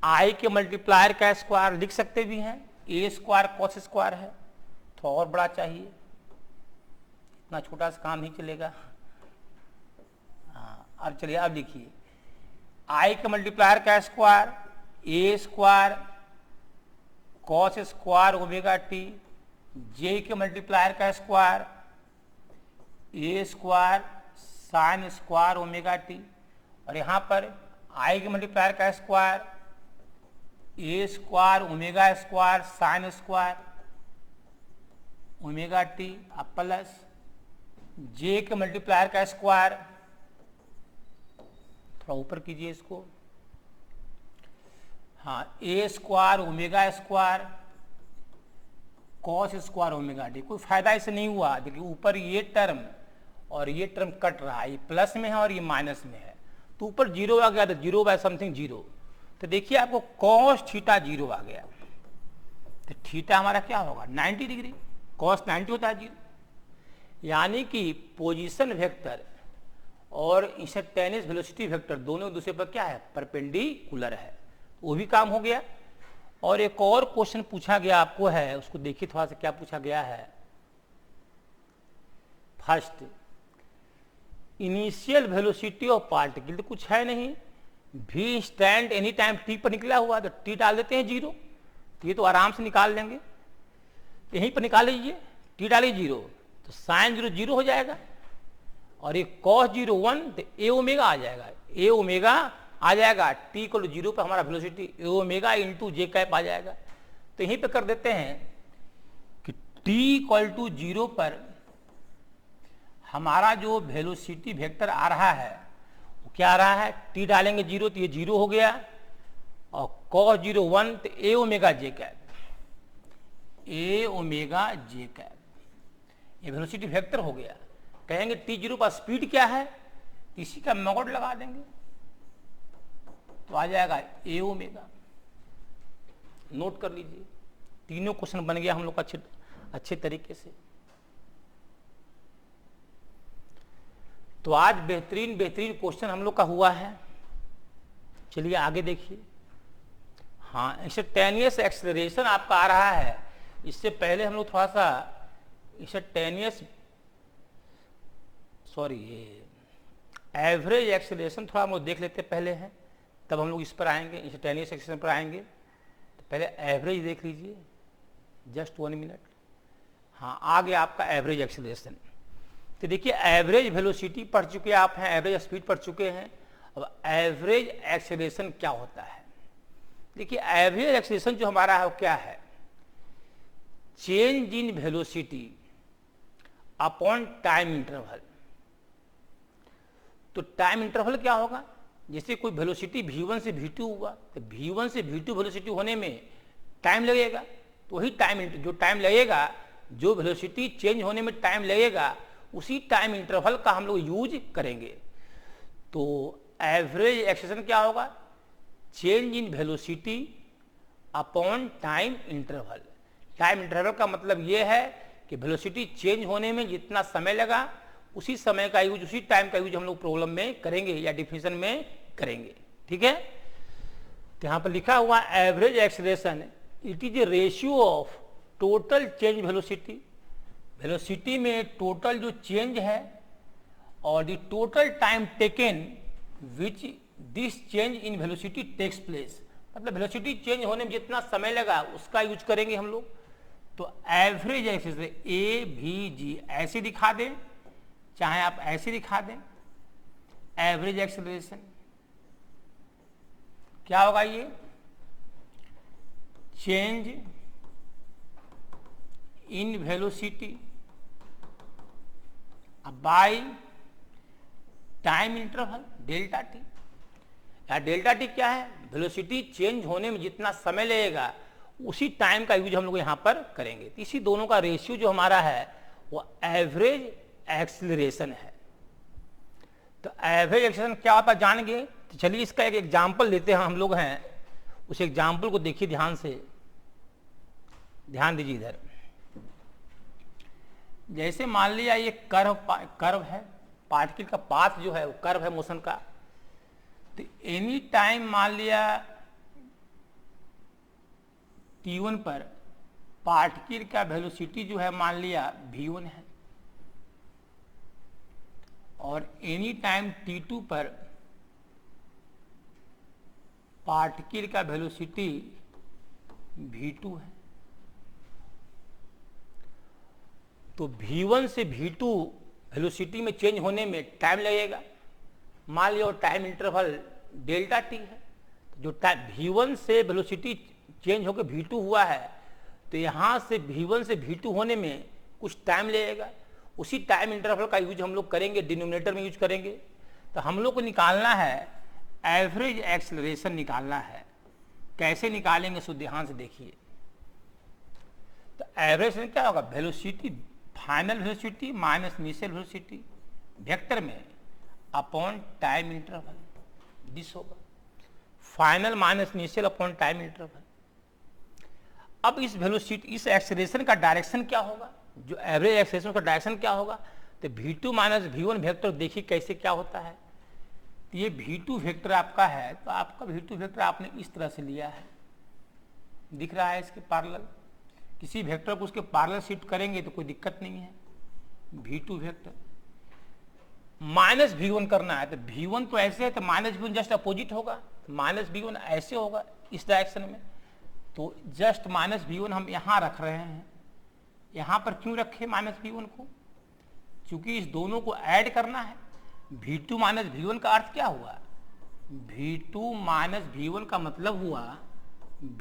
i के मल्टीप्लायर का स्क्वायर लिख सकते भी हैं, ए स्क्वायर कॉस स्क्वायर है, तो और बड़ा चाहिए, इतना छोटा सा काम नहीं चलेगा। हाँ, अब चलिए अब लिखिए, i के मल्टीप्लायर का square a square cos square omega t, j के मल्टीप्लायर का square a square sine square omega t, और यहाँ पर i के मल्टीप्लायर का square a square omega square sine square omega t, plus j के मल्टीप्लायर का स्क्वायर, थोड़ा ऊपर कीजिए इसको, हाँ, a square omega square cos square omega t. कोई फायदा इससे नहीं हुआ, देखिए ऊपर ये टर्म और ये टर्म कट रहा है, ये प्लस में है और ये माइनस में है, तो ऊपर जीरो आ गया, तो जीरो बाय समथिंग जीरो, तो देखिए आपको कॉस थीटा जीरो आ गया, तो थीटा हमारा क्या होगा 90 डिग्री, कॉस 90 होता है जीरो, यानी कि पोजीशन वेक्टर और इंस्टेंटेनियस वेलोसिटी वेक्टर दोनों एक दूसरे पर क्या है, परपेंडिकुलर है, वो भी काम हो गया। और एक और क्वेश्चन पूछा गया आपको है, उसको देखिए थोड़ा सा क्या पूछा गया है। First, initial velocity of particle, तो कुछ है नहीं, v stand any time t पर निकला हुआ, तो t डाल देते हैं जीरो, तो ये तो आराम से निकाल लेंगे, यहीं पर निकाल लीजिए, t डालिए जीरो, तो साइन जीरो जीरो हो जाएगा, और ये कॉस जीरो 1, तो ए ओमेगा आ जाएगा, ए ओमेगा आ जाएगा, टी इक्वल जीरो पर हमारा वेलोसिटी ए ओमेगा इंटू जे कैप आ जाएगा। तो यहीं पे कर देते हैं कि टी इक्वल टू जीरो पर हमारा जो वेलोसिटी वेक्टर आ रहा है वो क्या आ रहा है, टी डालेंगे जीरो तो ये जीरो हो गया, और कॉस जीरो 1 तो ए ओमेगा जे कैप, ए ओमेगा जे कैप, ये वेलोसिटी वेक्टर हो गया। कहेंगे टी जीरो पर स्पीड क्या है, इसी का मॉड लगा देंगे तो आ जाएगा ए ओमेगा। नोट कर लीजिए, तीनों क्वेश्चन बन गया हम लोग का अच्छे तरीके से। तो आज बेहतरीन क्वेश्चन हम लोग का हुआ है। चलिए आगे देखिए। हाँ, इंस्टेंटेनियस एक्सेलरेशन आपका आ रहा है। इससे पहले हम लोग थोड़ा सा इंस्टेंटेनियस सॉरी एवरेज एक्सेलरेशन थोड़ा हम लोग देख लेते पहले हैं, तब हम लोग इस पर आएंगे, इंस्टेंटेनियस एक्सेलरेशन पर आएंगे। तो पहले एवरेज देख लीजिए, जस्ट 1 मिनट। हाँ, आ गया आपका एवरेज एक्सेलरेशन। तो देखिए एवरेज वेलोसिटी पढ़ चुके आप हैं, एवरेज स्पीड पढ़ चुके हैं। अब एवरेज एक्सेलरेशन क्या होता है? देखिए एवरेज एक्सेलरेशन जो हमारा है वो क्या है? Change in velocity upon time interval. तो टाइम इंटरवल क्या होगा? जैसे कोई वेलोसिटी v1 से v2 हुआ, तो v1 से v2 वेलोसिटी होने में टाइम लगेगा, तो वही जो टाइम लगेगा, जो वेलोसिटी चेंज होने में टाइम लगेगा, उसी टाइम इंटरवल का हम लोग यूज करेंगे। तो एवरेज एक्सेलरेशन क्या होगा? Change in velocity upon time interval. Time interval का मतलब ये है कि वेलोसिटी चेंज होने में जितना समय लगा, उसी समय का यूज, उसी टाइम का यूज हम लोग प्रॉब्लम में करेंगे या डिफिनेशन में करेंगे। ठीक है, तो यहां पर लिखा हुआ average acceleration it is a ratio of total change velocity, velocity में टोटल जो चेंज है, और the total time taken which this change in velocity takes place. मतलब वेलोसिटी चेंज होने में जितना समय लगा उसका यूज करेंगे हम लोग। तो एवरेज एक्सेलरेशन AVG ऐसे दिखा दें, चाहे आप ऐसे दिखा दें। एवरेज एक्सेलरेशन क्या होगा? ये change in velocity by time interval delta T. या डेल्टा टी क्या है? वेलोसिटी चेंज होने में जितना समय लगेगा उसी टाइम का यूज हम लोग यहां पर करेंगे। तो इसी दोनों का रेशियो जो हमारा है वो एवरेज एक्सेलरेशन है। तो एवरेज एक्सेलरेशन क्या होता है जानेंगे। तो चलिए इसका एक एग्जांपल लेते हैं हम लोग हैं, उस एग्जांपल को देखिए ध्यान से, ध्यान दीजिए इधर। जैसे मान लिया ये कर्व है, पार्टिकल का पाथ जो है वो कर्व है मोशन का। तो एनी टाइम मान लिया t1 पर पार्टिकल का वेलोसिटी जो है मान लिया v1 है, और एनी टाइम t2 पर पार्टिकल का वेलोसिटी v2 है। तो v1 से v2 वेलोसिटी में चेंज होने में टाइम लगेगा। मान लिया टाइम इंटरवल डेल्टा टी है। जो टाइम v1 से वेलोसिटी चेंज होकर v2 हुआ है, तो यहाँ से v1 से v2 होने में कुछ टाइम लगेगा। उसी टाइम इंटरवल का यूज हम लोग करेंगे, डिनोमिनेटर में यूज करेंगे। तो हम लोग को निकालना है एवरेज एक्सेलरेशन निकालना है। कैसे निकालेंगे सो ध्यान से देखिए। तो एवरेज क्या होगा? Velocity, final velocity minus initial velocity vector में अपॉन टाइम इंटरवल, दिस होगा final minus initial upon time interval. अब इस वेलोसिटी, इस एक्सेलरेशन का डायरेक्शन क्या होगा? जो एवरेज एक्सेलरेशन का डायरेक्शन क्या होगा? तो v2 माइनस v1 वेक्टर देखिए कैसे क्या होता है। तो ये v2 वेक्टर आपका है, तो आपका v2 वेक्टर आपने इस तरह से लिया है, दिख रहा है इसके पैरेलल। किसी वेक्टर को उसके पैरेलल शिफ्ट करेंगे तो कोई दिक्कत नहीं है। v2 वेक्टर माइनस v1 करना है, तो v1 तो ऐसे है, तो माइनस v1 जस्ट अपोजिट होगा। माइनस v1 ऐसे होगा इस डायरेक्शन में, तो जस्ट माइनस v1 हम यहाँ रख रहे हैं। यहाँ पर क्यों रखे माइनस v1 को? क्योंकि इस दोनों को ऐड करना है। v2 माइनस v1 का अर्थ क्या हुआ? v2 माइनस v1 का मतलब हुआ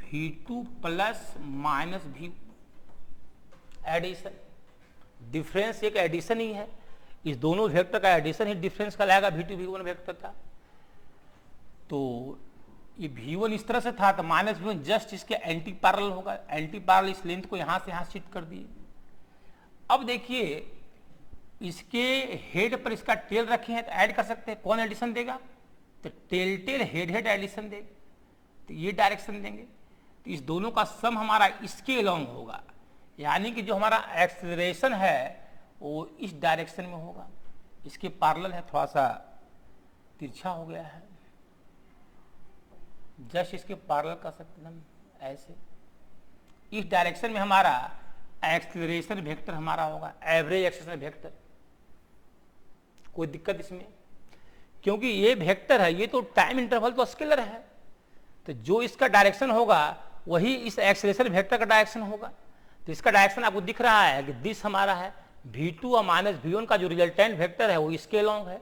v2 plus minus v, addition. Difference एक एडिशन ही है, इस दोनों वेक्टर का एडिशन ही डिफरेंस कहलाएगा v2 v1 वेक्टर का। तो ये v1 इस तरह से था, तो माइनस v1 जस्ट इसके एंटी पैरेलल होगा। एंटी पैरेलल इस लेंथ को यहां से यहां शिफ्ट कर दिए। अब देखिए इसके हेड पर इसका टेल रखे हैं, तो ऐड कर सकते हैं। कौन एडिशन देगा? तो tail tail head head addition देगा, तो ये डायरेक्शन देंगे। तो इस दोनों का सम हमारा इसके अलोंग होगा, यानी कि जो हमारा एक्सेलरेशन है वो इस डायरेक्शन में होगा। इसके पैरेलल है, थोड़ा सा तिरछा हो गया है, जस्ट इसके पैरेलल कर सकते हैं हम ऐसे। इस डायरेक्शन में हमारा एक्सेलरेशन वेक्टर हमारा होगा एवरेज एक्सेलरेशन वेक्टर। कोई दिक्कत इसमें? क्योंकि ये वेक्टर है, ये तो टाइम इंटरवल तो स्केलर है, तो जो इसका डायरेक्शन होगा वही इस एक्सेलरेशन वेक्टर का डायरेक्शन होगा। तो इसका डायरेक्शन आपको दिख रहा है कि दिस हमारा है v2 और माइनस v1 का जो रिजल्टेंट वेक्टर है वो इसके अलॉन्ग है।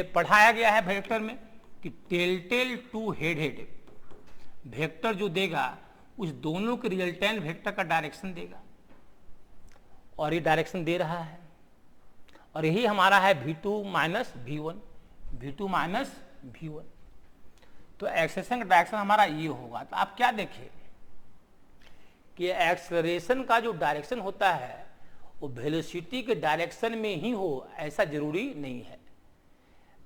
पढ़ाया गया है वेक्टर में कि tail to head head vector जो देगा उस दोनों के रिजल्टेंट वेक्टर का डायरेक्शन देगा, और ये डायरेक्शन दे रहा है, और यही हमारा है v2 minus v1, v2 minus v1। तो एक्सेलरेशन का डायरेक्शन हमारा ये होगा। तो आप क्या देखें कि एक्सेलरेशन का जो डायरेक्शन होता है वो वेलोसिटी के डायरेक्शन में ही हो ऐसा जरूरी नहीं है।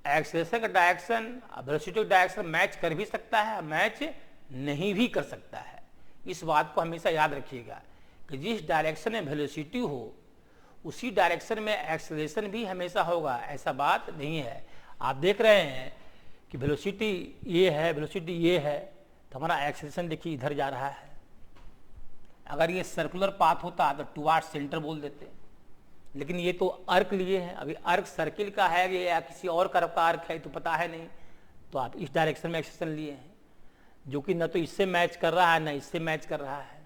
एक्सेलरेशन का डायरेक्शन वेलोसिटी का डायरेक्शन मैच कर भी सकता है, मैच नहीं भी कर सकता है। इस बात को हमेशा याद रखिएगा कि जिस डायरेक्शन में वेलोसिटी हो उसी डायरेक्शन में एक्सेलरेशन भी हमेशा होगा, ऐसा बात नहीं है। आप देख रहे हैं कि वेलोसिटी ये है, वेलोसिटी ये है, तो हमारा एक्सेलरेशन देखिए इधर जा रहा है। अगर ये सर्कुलर पाथ होता तो टुवार्ड सेंटर बोल देते, लेकिन ये तो अर्क लिए हैं। अभी अर्क सर्किल का है या किसी और कर्व का अर्क है तो पता है नहीं, तो आप इस डायरेक्शन में एक्सेलरेशन लिए हैं जो कि न तो इससे मैच कर रहा है न इससे मैच कर रहा है।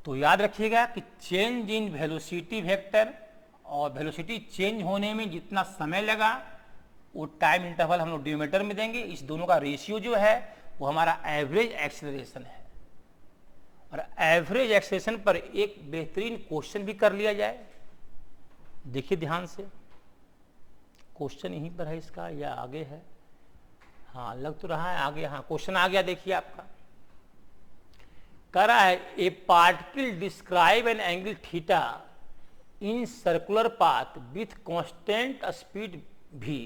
तो याद रखिएगा कि चेंज इन वेलोसिटी वेक्टर और वेलोसिटी चेंज होने में जितना समय लगा वो टाइम इंटरवल हम लोग डिनोमिनेटर में देंगे। इस दोनों का रेशियो जो है वो हमारा एवरेज एक्सेलरेशन है। और एवरेज एक्सेलरेशन पर एक बेहतरीन क्वेश्चन भी कर लिया जाए। देखिए ध्यान से, क्वेश्चन यहीं पर है इसका या आगे है? हाँ लग तो रहा है आगे। हाँ क्वेश्चन आ गया, देखिए आपका कह रहा है ए particle describe an angle theta in circular path with constant speed v।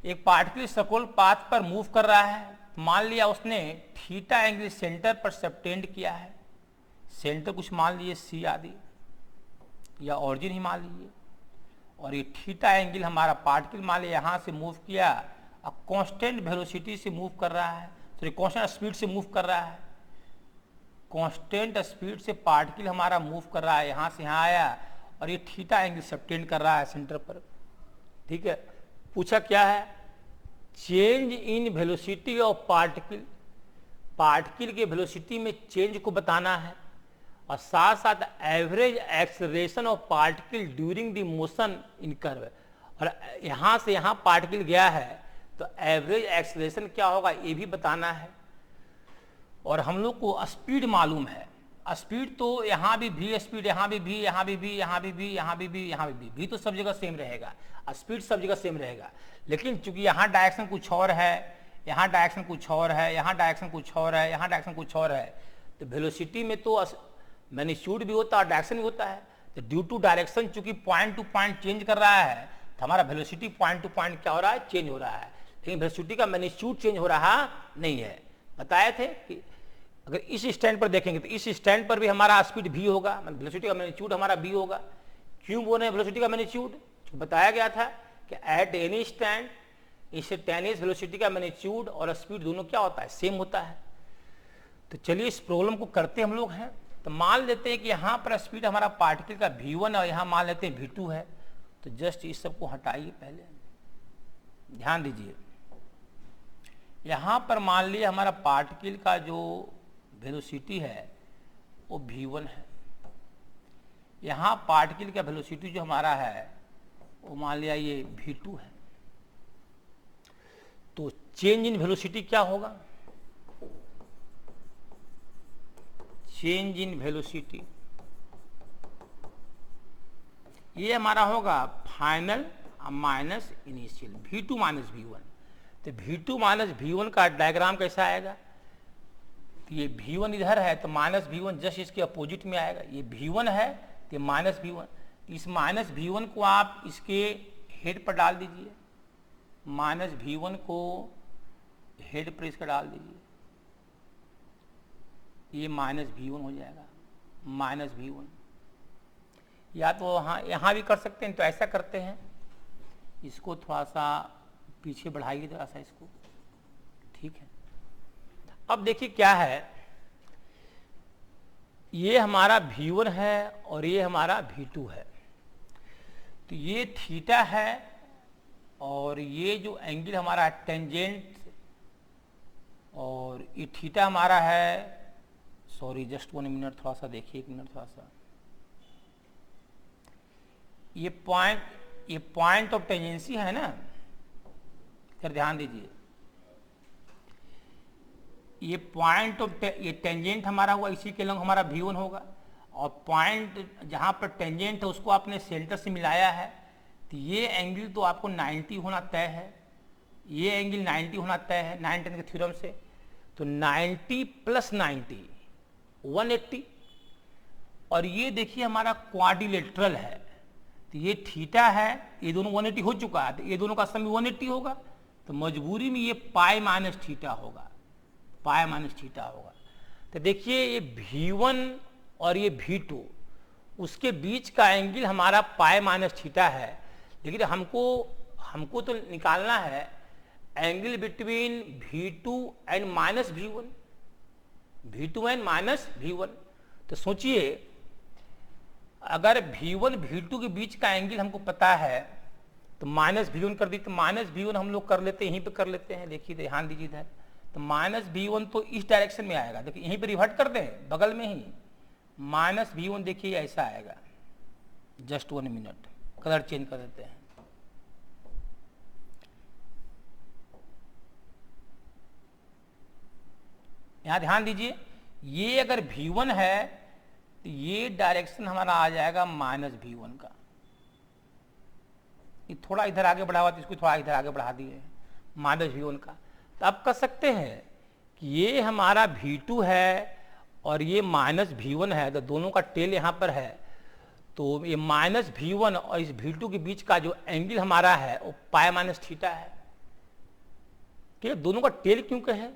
एक पार्टिकल सर्कुलर पाथ पर मूव कर रहा है, मान लिया उसने थीटा एंगल सेंटर पर सबटेंड किया है। सेंटर कुछ मान लीजिए सी आदि या ऑरिजिन ही मान लीजिए, और ये थीटा एंगल हमारा पार्टिकल मान लिया यहाँ से मूव किया, अब कांस्टेंट वेलोसिटी से मूव कर रहा है, तो कांस्टेंट स्पीड से मूव कर रहा है। कांस्टेंट स्पीड से पार्टिकल हमारा मूव कर रहा है, यहाँ से यहाँ आया और ये थीटा एंगल सबटेंड कर रहा है सेंटर पर। ठीक है, पूछा क्या है? Change in velocity of particle, particle के वेलोसिटी में चेंज को बताना है, और साथ साथ average acceleration of particle during the motion in curve. और यहाँ से यहाँ पार्टिकल गया है तो एवरेज एक्सेलरेशन क्या होगा ये भी बताना है। और हम लोग को स्पीड मालूम है, स्पीड तो यहाँ भी v स्पीड, यहाँ भी v, यहाँ भी v, यहाँ भी v, यहाँ भी v, यहाँ भी v तो सब जगह सेम रहेगा, स्पीड सब जगह सेम रहेगा। लेकिन चूंकि यहाँ डायरेक्शन कुछ और है, यहाँ डायरेक्शन कुछ और है, यहाँ डायरेक्शन कुछ और है, यहाँ डायरेक्शन कुछ और है, तो वेलोसिटी में तो मैग्नीट्यूड भी होता है, डायरेक्शन भी होता है। तो ड्यू टू डायरेक्शन चूंकि पॉइंट टू पॉइंट चेंज कर रहा है तो हमारा वेलोसिटी पॉइंट टू पॉइंट क्या हो रहा है? चेंज हो रहा है। लेकिन वेलोसिटी का मैग्नीट्यूड चेंज हो रहा नहीं है। बताए थे कि अगर इस स्टैंड पर देखेंगे तो इस स्टैंड पर भी हमारा स्पीड v होगा, मतलब वेलोसिटी का मैग्नीट्यूड हमारा v होगा। क्यों बोल रहे हैं वेलोसिटी का मैग्नीट्यूड? बताया गया था कि at any stand instantaneous velocity का मैग्नीट्यूड और स्पीड दोनों क्या होता है? सेम होता है। तो चलिए इस प्रॉब्लम को करते हम लोग हैं। तो मान लेते हैं कि यहाँ पर स्पीड हमारा पार्टिकल का v1 और यहाँ मान लेते हैं v2 है। तो जस्ट इस सब को हटाइए, पहले ध्यान दीजिए। यहाँ पर मान लिया हमारा पार्टिकल का जो वेलोसिटी है वो v1 है, यहाँ पार्टिकल का वेलोसिटी जो हमारा है वो मान लिया ये v2 है। तो चेंज इन वेलोसिटी क्या होगा? चेंज इन वेलोसिटी ये हमारा होगा final minus initial v2 minus v1। तो v2 माइनस v1 का डायग्राम कैसा आएगा? तो ये v1 इधर है तो माइनस v1 जस्ट इसके अपोजिट में आएगा। ये v1 है तो माइनस v1। इस माइनस v1 को आप इसके हेड पर डाल दीजिए, माइनस v1 को हेड पर इसका डाल दीजिए, ये माइनस v1 हो जाएगा, माइनस v1। या तो यहाँ भी कर सकते हैं, तो ऐसा करते हैं, इसको थोड़ा सा पीछे बढ़ाइए थोड़ा सा इसको। ठीक है, अब देखिए क्या है ये हमारा V1 है और ये हमारा V2 है। तो ये थीटा है और ये जो एंगल हमारा टेंजेंट, और ये थीटा हमारा है, सॉरी जस्ट 1 मिनट, थोड़ा सा देखिए, 1 मिनट थोड़ा सा, ये पॉइंट ऑफ टेंजेंसी है ना, फिर ध्यान दीजिए, ये पॉइंट ऑफ ये टेंजेंट हमारा हुआ, इसी के लंग हमारा V1 होगा, और पॉइंट जहां पर टेंजेंट है उसको आपने सेंटर से मिलाया है, तो ये एंगल तो आपको 90 होना तय है, ये एंगल 90 होना तय है 9 tan के थ्योरम से। तो 90 + 90 180, और ये देखिए हमारा क्वाड्रिलेटरल है, तो ये थीटा है, ये दोनों 180 हो चुका है, तो ये दोनों का सम 180 होगा, तो मजबूरी में ये पाई माइनस थीटा होगा, पाई माइनस थीटा होगा। तो देखिए ये V1 और ये V2, उसके बीच का एंगल हमारा पाई माइनस थीटा है, लेकिन हमको तो निकालना है angle between V2 and minus V1, V2 and minus V1। तो सोचिए अगर V1 V2 के बीच का एंगल हमको पता है तो माइनस V1 कर दी, तो माइनस V1 हम लोग कर लेते हैं, यहीं पे कर लेते हैं, देखिए ध्यान दीजिए इधर, तो माइनस V1 तो इस डायरेक्शन में आएगा, देखिए यहीं पे रिवर्ट कर दें बगल में ही, माइनस V1 देखिए ऐसा आएगा, जस्ट 1 मिनट, कलर चेंज कर देते हैं, यहां ध्यान दीजिए, ये अगर V1 है तो ये डायरेक्शन हमारा आ जाएगा माइनस V1 का, ये थोड़ा इधर आगे बढ़ा हुआ तो इसको थोड़ा इधर आगे बढ़ा दिए माइनस V1 का। तो आप कह सकते हैं कि ये हमारा V2 है और ये माइनस V1 है, तो दोनों का टेल यहाँ पर है, तो ये माइनस V1 और इस V2 के बीच का जो एंगल हमारा है वो पाई माइनस थीटा है। ठीक है, दोनों का टेल क्यों कहे,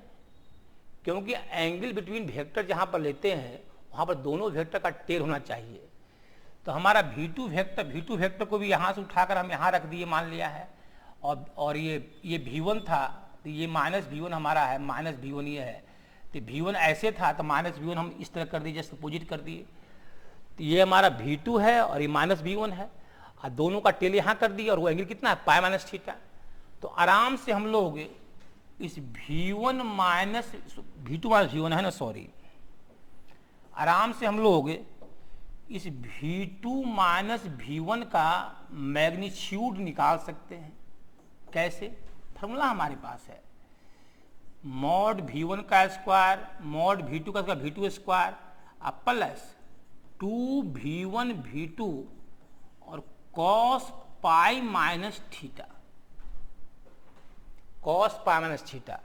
क्योंकि एंगल बिटवीन वेक्टर जहाँ पर लेते हैं वहाँ पर दोनों वेक्टर का टेल होना चाहिए। तो हमारा V2 वेक्टर को भी यहाँ से उठाकर हम यहाँ रख दिए, मान लिया है, और ये V1 था, तो ये माइनस V1 हमारा है, माइनस V1 ये है, तो V1 ऐसे था तो माइनस V1 हम इस तरह कर दिए, जैसे अपोजिट कर दिए, तो ये हमारा V2 है और ये माइनस V1 है, और दोनों का टेल यहाँ कर दिया, और वो एंगल कितना है, पाई माइनस थीटा। तो आराम से हम लोग इस V2 माइनस V1 है ना, सॉरी, आराम से हम लोग इस V2 माइनस V1 का मैग्नीट्यूड निकाल सकते हैं। कैसे, फॉर्मूला हमारे पास है, मॉड V1 का स्क्वायर मॉड V2 का square V2 square plus 2V1 V2 और cos pi minus theta, cos pi minus theta.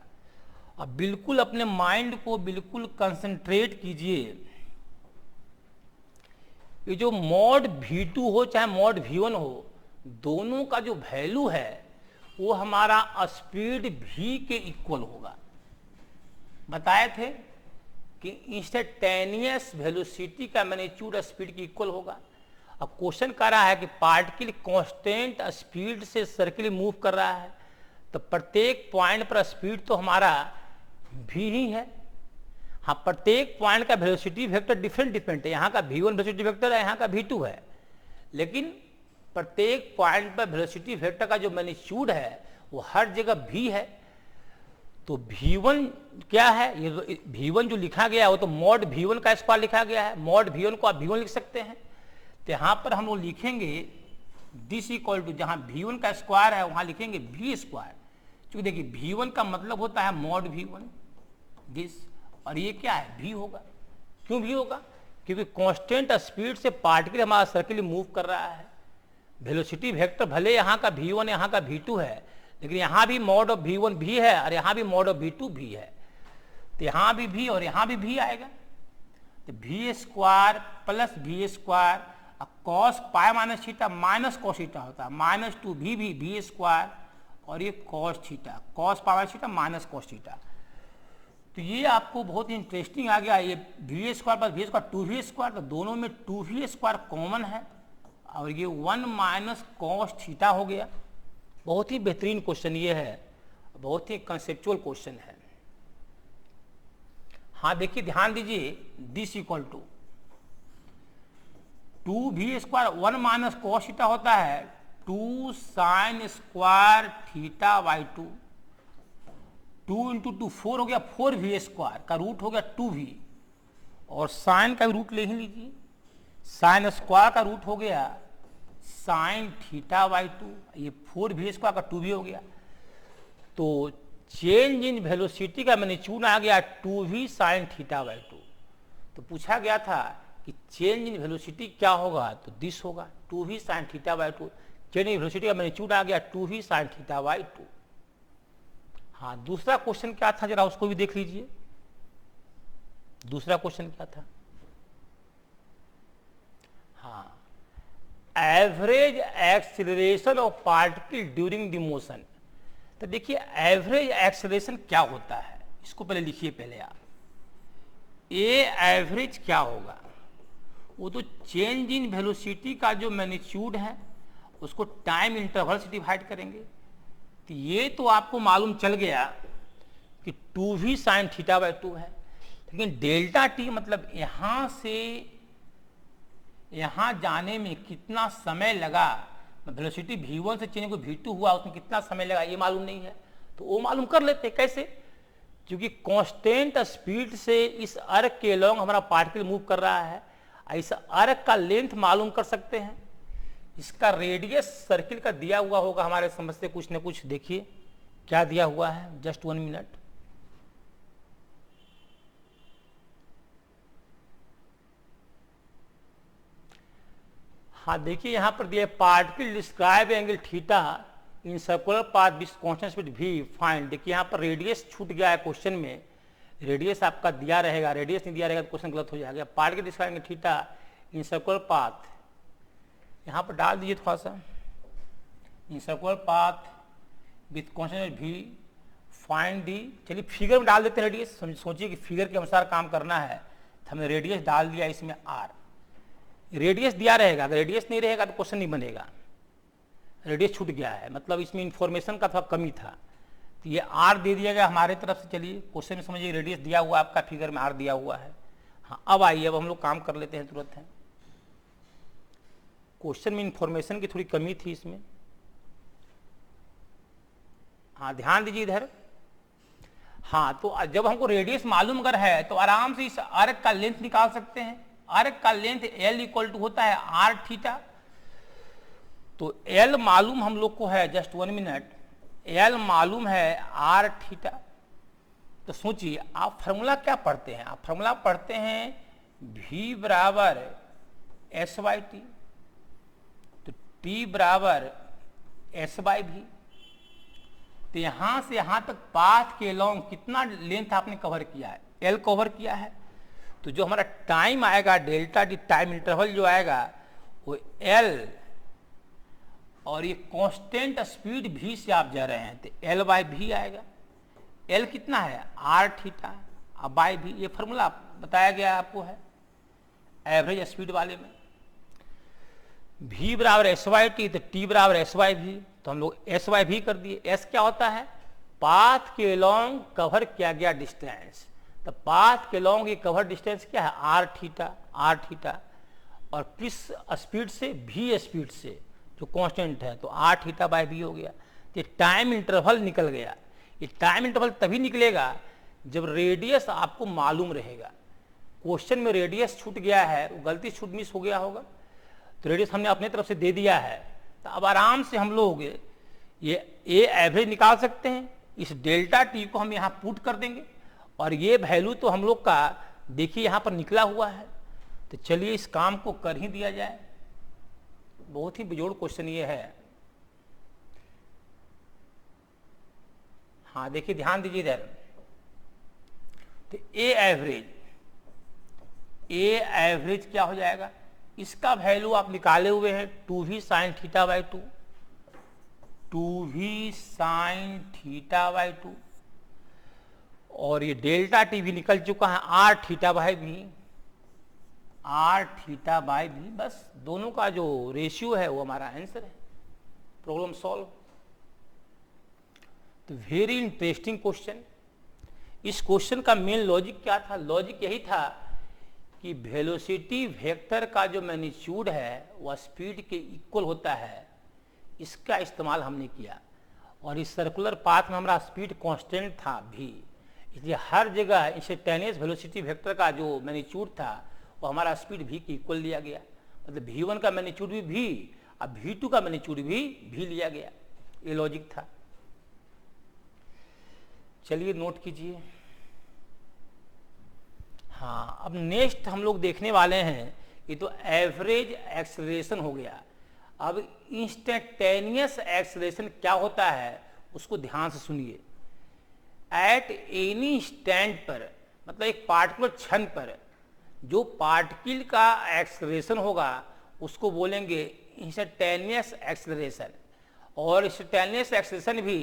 अब बिल्कुल अपने माइंड को बिल्कुल कंसंट्रेट कीजिए, ये जो मॉड V2 हो चाहे मॉड V1 हो, दोनों का जो वैल्यू है वो हमारा स्पीड v के इक्वल होगा। बताए थे कि इंस्टेंटेनियस वेलोसिटी का मैग्नीट्यूड स्पीड के इक्वल होगा। अब क्वेश्चन कर रहा है कि पार्टिकल कांस्टेंट स्पीड से सर्किल मूव कर रहा है, तो प्रत्येक पॉइंट पर स्पीड तो हमारा v ही है। हाँ, प्रत्येक पॉइंट का वेलोसिटी वेक्टर डिफरेंट है, यहाँ का V1 वेलोसिटी वेक्टर है, यहाँ का V2 है, लेकिन प्रत्येक पॉइंट पर वेलोसिटी वेक्टर का जो मैग्नीट्यूड है वो हर जगह v है। तो V1 क्या है, ये V1 जो लिखा गया है वो तो मॉड V1 का स्क्वायर लिखा गया है, मॉड V1 को आप V1 लिख सकते हैं। तो यहाँ पर हम लोग लिखेंगे दिस इक्वल टू, जहाँ V1 का स्क्वायर है वहाँ लिखेंगे v स्क्वायर, क्योंकि देखिए V1 का मतलब होता है मॉड V1 दिस, और ये क्या है v होगा। क्यों v होगा, क्योंकि कांस्टेंट स्पीड से पार्टिकल हमारा सर्किल मूव कर रहा है। वेलोसिटी वेक्टर भले यहाँ का V1 यहाँ का V2 है, लेकिन यहाँ भी मॉड ऑफ V1 भी है और यहाँ भी मॉड ऑफ V2 भी है, तो यहाँ भी v और यहाँ भी v आएगा। तो v square plus v square cos pi minus theta minus cos theta होता है, माइनस 2v भी v स्क्वायर, और ये cos theta, cos pi minus theta minus cos theta. तो ये आपको बहुत ही इंटरेस्टिंग आ गया, ये v square plus v square 2v square, तो दोनों में 2v स्क्वायर कॉमन है, और ये 1 माइनस कॉस थीटा हो गया। बहुत ही बेहतरीन क्वेश्चन ये है, बहुत ही कंसेप्चुअल क्वेश्चन है। हाँ देखिए ध्यान दीजिए, this equal to 2v² 1 minus cos theta होता है 2 sine square theta by 2, 2 into 2 4 हो गया 4v² का रूट हो गया 2v, और साइन का भी रूट ले ही लीजिए, साइन स्क्वायर का रूट हो गया साइन थीटा बाई 2, ये 4v² का 2v हो गया। तो चेंज इन वेलोसिटी का मैग्नीट्यूड आ गया 2v साइन थीटा बाई 2। तो पूछा गया था कि चेंज इन वेलोसिटी क्या होगा, तो दिस होगा 2v sine theta by 2। Change in velocity का मैग्नीट्यूड आ गया 2v साइन थीटा बाई 2। हाँ, दूसरा क्वेश्चन क्या था जरा उसको भी देख लीजिए। दूसरा क्वेश्चन क्या था? हाँ, average acceleration of particle during the motion. तो देखिए एवरेज एक्सीलरेशन क्या होता है, इसको पहले लिखिए पहले आप। ए एवरेज क्या होगा? वो तो चेंज इन वेलोसिटी का जो मैग्नीट्यूड है उसको टाइम इंटरवल से डिवाइड करेंगे। तो ये तो आपको मालूम चल गया कि 2v साइन थीटा बाई 2 है, लेकिन डेल्टा टी मतलब यहां से यहां जाने में कितना समय लगा, वेलोसिटी v1 से चेंज को v2 हुआ उसमें कितना समय लगा ये मालूम नहीं है। तो वो मालूम कर लेते हैं कैसे, क्योंकि कांस्टेंट स्पीड से इस अर्क के लॉन्ग हमारा पार्टिकल मूव कर रहा है, इस अर्क का लेंथ मालूम कर सकते हैं। इसका रेडियस सर्किल का दिया हुआ होगा हमारे समझ से कुछ न कुछ, देखिए क्या दिया हुआ है, जस्ट 1 मिनट। हाँ देखिए यहां पर दिया particle describe angle theta in circular path with constant speed v find. देखिए यहाँ पर रेडियस छूट गया है क्वेश्चन में, रेडियस आपका दिया रहेगा, रेडियस नहीं दिया रहेगा तो क्वेश्चन गलत हो जाएगा। Particle describe angle theta in circular path, यहाँ पर डाल दीजिए थोड़ा सा, in circular path with constant v find the. चलिए फिगर में डाल देते हैं रेडियस, सोचिए कि फिगर के अनुसार काम करना है, तो हमने रेडियस डाल दिया इसमें r। रेडियस दिया रहेगा, अगर रेडियस नहीं रहेगा तो क्वेश्चन नहीं बनेगा। रेडियस छूट गया है मतलब इसमें इंफॉर्मेशन का थोड़ा कमी था, तो ये आर दे दिया गया हमारे तरफ से। चलिए क्वेश्चन में समझिए रेडियस दिया हुआ आपका, फिगर में आर दिया हुआ है। हाँ अब आइए, अब हम लोग काम कर लेते हैं, तुरंत है। क्वेश्चन में इंफॉर्मेशन की थोड़ी कमी थी इसमें। हाँ ध्यान दीजिए इधर। हाँ तो जब हमको रेडियस मालूम अगर है तो आराम से इस आर्क का लेंथ निकाल सकते हैं। आर्क का लेंथ L इक्वल टू होता है आर थीटा। तो L मालूम हम लोग को है, जस्ट 1 मिनट, L मालूम है आर थीटा। तो सोचिए आप फार्मूला क्या पढ़ते हैं, आप फार्मूला पढ़ते हैं V बराबर S बाई टी, तो T बराबर S बाई भी। तो यहां से यहां तक पाथ के लॉन्ग कितना लेंथ आपने कवर किया है, L कवर किया है। तो जो हमारा टाइम आएगा डेल्टा डी, टाइम इंटरवल जो आएगा वो L, और ये कांस्टेंट स्पीड v से आप जा रहे हैं तो L बाई भी आएगा। L कितना है आर थीटा, अब बाई भी, ये फॉर्मूला बताया गया आपको है एवरेज स्पीड वाले में। v बराबर एस वाई टी, तो t बराबर एस वाई भी, तो हम लोग एस वाई भी कर दिए। s क्या होता है, पाथ के लॉन्ग कवर किया गया डिस्टेंस। तो पाथ के लॉन्ग ये कवर डिस्टेंस क्या है आर थीटा, आर थीटा, और किस स्पीड से, v स्पीड से जो कांस्टेंट है, तो आर थीटा बाई भी हो गया। तो टाइम इंटरवल निकल गया। ये टाइम इंटरवल तभी निकलेगा जब रेडियस आपको मालूम रहेगा। क्वेश्चन में रेडियस छूट गया है, वो गलती छूट मिस हो गया होगा, तो रेडियस हमने अपने तरफ से दे दिया है। तो अब आराम से हम लोग ये ए एवरेज निकाल सकते हैं। इस डेल्टा टी को हम यहाँ पुट कर देंगे, और ये वैल्यू तो हम लोग का देखिए यहाँ पर निकला हुआ है। तो चलिए इस काम को कर ही दिया जाए। बहुत ही बेजोड़ क्वेश्चन ये है। हाँ देखिए ध्यान दीजिए इधर। तो ए एवरेज क्या हो जाएगा, इसका वैल्यू आप निकाले हुए हैं 2v sine theta by 2, 2v sine theta by 2, और ये डेल्टा टी भी निकल चुका है आर थीटा बाई भी, आर थीटा बाई भी। बस दोनों का जो रेशियो है वो हमारा आंसर है। Problem solve. तो वेरी इंटरेस्टिंग क्वेश्चन। इस क्वेश्चन का मेन लॉजिक क्या था, लॉजिक यही था कि वेलोसिटी वेक्टर का जो मैग्नीट्यूड है वह स्पीड के इक्वल होता है, इसका इस्तेमाल हमने किया। और इस सर्कुलर पाथ में हमारा स्पीड कांस्टेंट था v, इसलिए हर जगह इंस्टेंटेनियस वेलोसिटी वेक्टर का जो मैग्नीट्यूड था वो हमारा स्पीड v के इक्वल लिया गया। मतलब v1 का मैग्नीट्यूड भी v, अब v2 का मैग्नीट्यूड भी v लिया गया। ये लॉजिक था। चलिए नोट कीजिए। हाँ, अब नेक्स्ट हम लोग देखने वाले हैं, ये तो एवरेज एक्सेलरेशन हो गया। अब इंस्टेंटेनियस एक्सेलरेशन क्या होता है उसको ध्यान से सुनिए। एट एनी स्टैंड पर, मतलब एक पार्टिकुलर क्षण पर जो पार्टिकल का एक्सेलरेशन होगा उसको बोलेंगे इंस्टेंटेनियस एक्सेलरेशन। और इंस्टेंटेनियस एक्सेलरेशन भी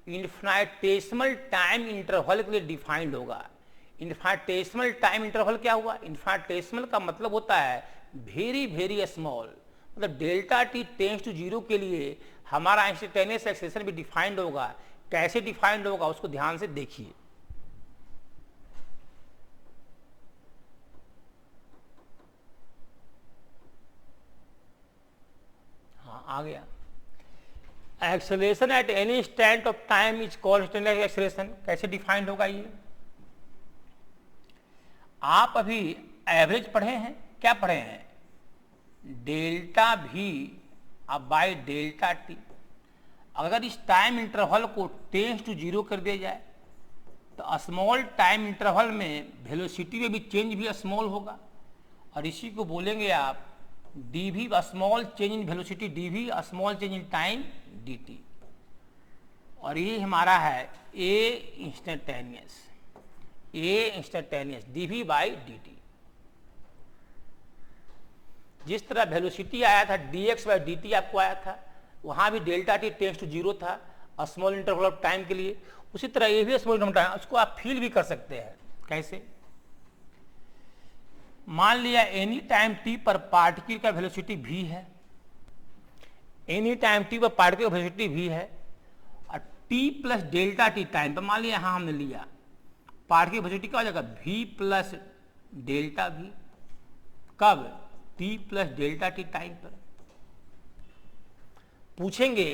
इन्फिनिटेसिमल टाइम इंटरवल के लिए डिफाइंड होगा। इन्फिनिटेसिमल टाइम इंटरवल क्या हुआ? इन्फिनिटेसिमल का मतलब होता है वेरी वेरी स्मॉल, मतलब delta t tends to zero के लिए हमारा इंस्टेंटेनियस एक्सेलरेशन भी डिफाइंड होगा। कैसे डिफाइंड होगा उसको ध्यान से देखिए। हाँ, आ गया। Acceleration at any instant of time is called instantaneous acceleration. कैसे डिफाइंड होगा ये? आप अभी एवरेज पढ़े हैं, क्या पढ़े हैं? डेल्टा भी अब बाय डेल्टा टी। अगर इस टाइम इंटरवल को टेंड्स टू जीरो कर दिया जाए तो स्मॉल टाइम इंटरवल में वेलोसिटी में भी चेंज भी स्मॉल होगा, और इसी को बोलेंगे आप डी भी small change in velocity, d भी small change in time d t. और ये हमारा है a instantaneous, a instantaneous d v by d t. जिस तरह वेलोसिटी आया था d x by d t आपको आया था, वहां भी delta t tends to zero था स्मॉल इंटरवल ऑफ टाइम के लिए, उसी तरह ये भी स्मॉल इंटरवल टाइम, उसको आप फील भी कर सकते हैं। कैसे? मान लिया एनी टाइम टी पर पार्टिकल का वेलोसिटी v है, एनी टाइम टी पर पार्टिकल का वेलोसिटी v है, और t plus delta T time पर मान लिया यहां हमने लिया पार्टिकल वेलोसिटी क्या हो जाएगा v प्लस डेल्टा v। कब? t plus delta T time पर। पूछेंगे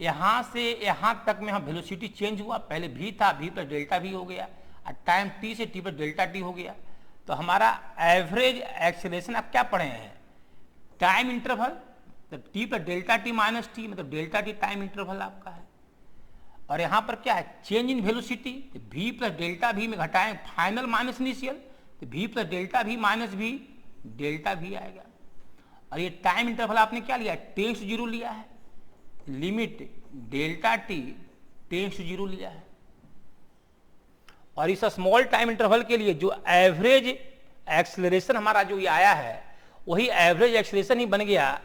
यहां से यहां तक में हम वेलोसिटी चेंज हुआ, पहले v था, v प्लस डेल्टा v हो गया, और टाइम t से t प्लस डेल्टा t हो गया, तो हमारा एवरेज एक्सेलरेशन आप क्या पढ़े हैं? टाइम इंटरवल, तो t पर डेल्टा टी माइनस टी, मतलब डेल्टा टी टाइम इंटरवल आपका है। और यहां पर क्या है? चेंज इन वेलोसिटी, तो v प्लस डेल्टा v में घटाएं फाइनल माइनस इनिशियल, तो v plus delta v minus v delta v आएगा। और ये टाइम इंटरवल आपने क्या लिया? टेंड्स टू जीरो लिया है, limit delta t tends to zero लिया है। और इस स्मॉल टाइम इंटरवल के लिए जो एवरेज एक्सेलरेशन हमारा जो ये आया है वही एवरेज एक्सेलरेशन ही बन गया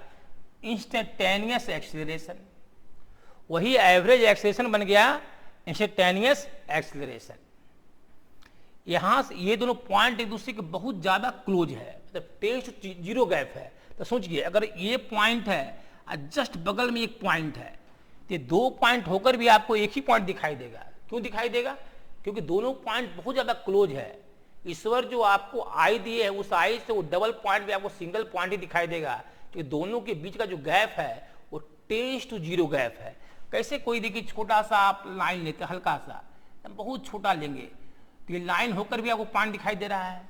इंस्टेंटेनियस एक्सेलरेशन, वही एवरेज एक्सेलरेशन बन गया इंस्टेंटेनियस एक्सेलरेशन। यहां से ये दोनों पॉइंट एक दूसरे के बहुत ज्यादा क्लोज है, मतलब टेंड्स टू जीरो गैप है। तो सोचिए अगर ये पॉइंट है और जस्ट बगल में एक पॉइंट है, तो ये दो पॉइंट होकर भी आपको एक ही पॉइंट दिखाई देगा। क्यों दिखाई देगा? क्योंकि दोनों पॉइंट बहुत ज्यादा क्लोज है। ईश्वर जो आपको आई दिए है उस आई से वो डबल पॉइंट भी आपको सिंगल पॉइंट ही दिखाई देगा, क्योंकि दोनों के बीच का जो गैप है वो टेंड्स टू जीरो गैप है। कैसे? कोई देखिए छोटा सा आप लाइन लेते हैं, हल्का सा बहुत छोटा लेंगे तो ये लाइन होकर भी आपको पॉइंट दिखाई दे रहा है,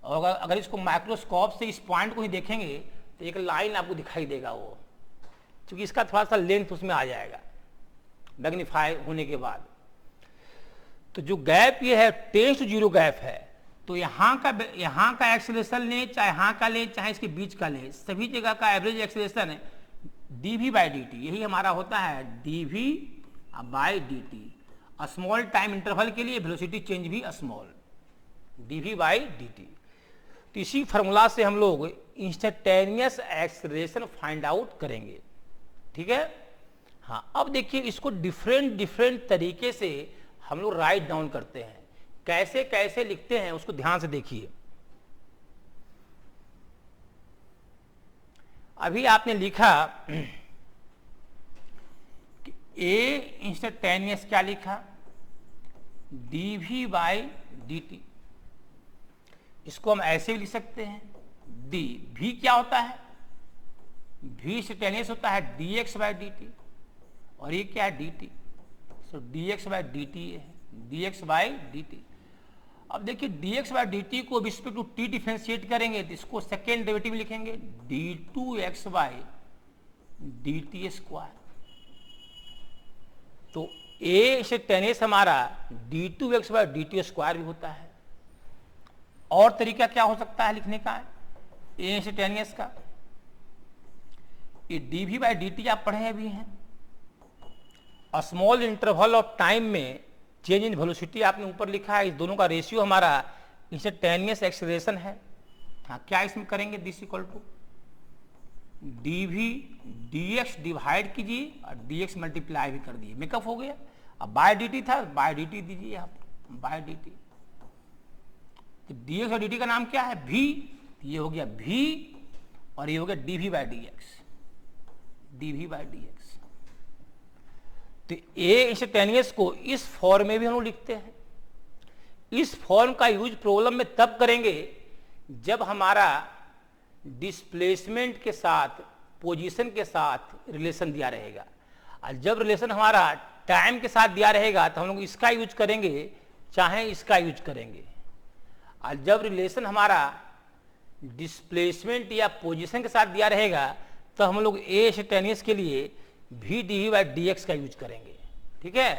और अगर इसको माइक्रोस्कोप से इस पॉइंट को ही देखेंगे तो एक लाइन आपको दिखाई देगा वो, क्योंकि इसका थोड़ा सा लेंथ उसमें आ जाएगा मैग्नीफाई होने के बाद। तो जो गैप ये है टेंड्स टू जीरो गैप है, तो यहाँ का एक्सेलरेशन लें, चाहे यहाँ का लें, चाहे इसके बीच का लें, सभी जगह का एवरेज एक्सेलरेशन है d v by d t. यही हमारा होता है d v by d t. Small time interval के लिए वेलोसिटी चेंज भी small, d v by d t. तो इसी फार्मूला से हम लोग इंस्टेंटेनियस एक्सेलरेशन फाइंड आउट करेंगे। ठीक है? हाँ, अब देखिए इसको डिफरेंट तरीके से हम लोग राइट डाउन करते हैं। कैसे कैसे लिखते हैं उसको ध्यान से देखिए। अभी आपने लिखा कि ए इंस्टेंटेनियस क्या लिखा? D v by d t. इसको हम ऐसे भी लिख सकते हैं डी। भी क्या होता है, भी इंस्टेंटेनियस होता है dx बाई डी टी, और ये क्या है dt, so dx by d T है, dx बाई डी टी। अब देखिए dx बाई डी टी को रिस्पेक्ट टू t डिफरेंशिएट करेंगे तो इसको सेकेंड डेरिवेटिव लिखेंगे d2x by d T square. तो a इंस्टेंटेनियस हमारा d2x by d T square भी होता है। और तरीका क्या हो सकता है लिखने का a इंस्टेंटेनियस का, ये dv बाई डी टी आप पढ़े भी हैं, स्मॉल इंटरवल ऑफ टाइम में चेंज इन वेलोसिटी आपने ऊपर लिखा है, इस दोनों का रेशियो हमारा इंस्टेंटेनियस एक्सेलरेशन है। हाँ, क्या इसमें करेंगे, this equal to dv dx divide कीजिए और dx मल्टीप्लाई भी कर दिए, मेकअप हो गया। अब बाय dt था, बाय dt दीजिए आप, बाय dt। तो dx और dt का नाम क्या है, v, ये हो गया v और ये हो गया dv by dx, dv by dx। तो ए इंस्टेंटेनियस को इस फॉर्म में भी हम लोग लिखते हैं। इस फॉर्म का यूज प्रॉब्लम में तब करेंगे जब हमारा डिस्प्लेसमेंट के साथ पोजीशन के साथ रिलेशन दिया रहेगा, और जब रिलेशन हमारा टाइम के साथ दिया रहेगा तो हम लोग इसका यूज करेंगे चाहे इसका यूज करेंगे। और जब रिलेशन हमारा डिस्प्लेसमेंट या पोजीशन के साथ दिया रहेगा तो हम लोग ए इंस्टेंटेनियस के लिए भी डी बाई डी एक्स का यूज करेंगे। ठीक है,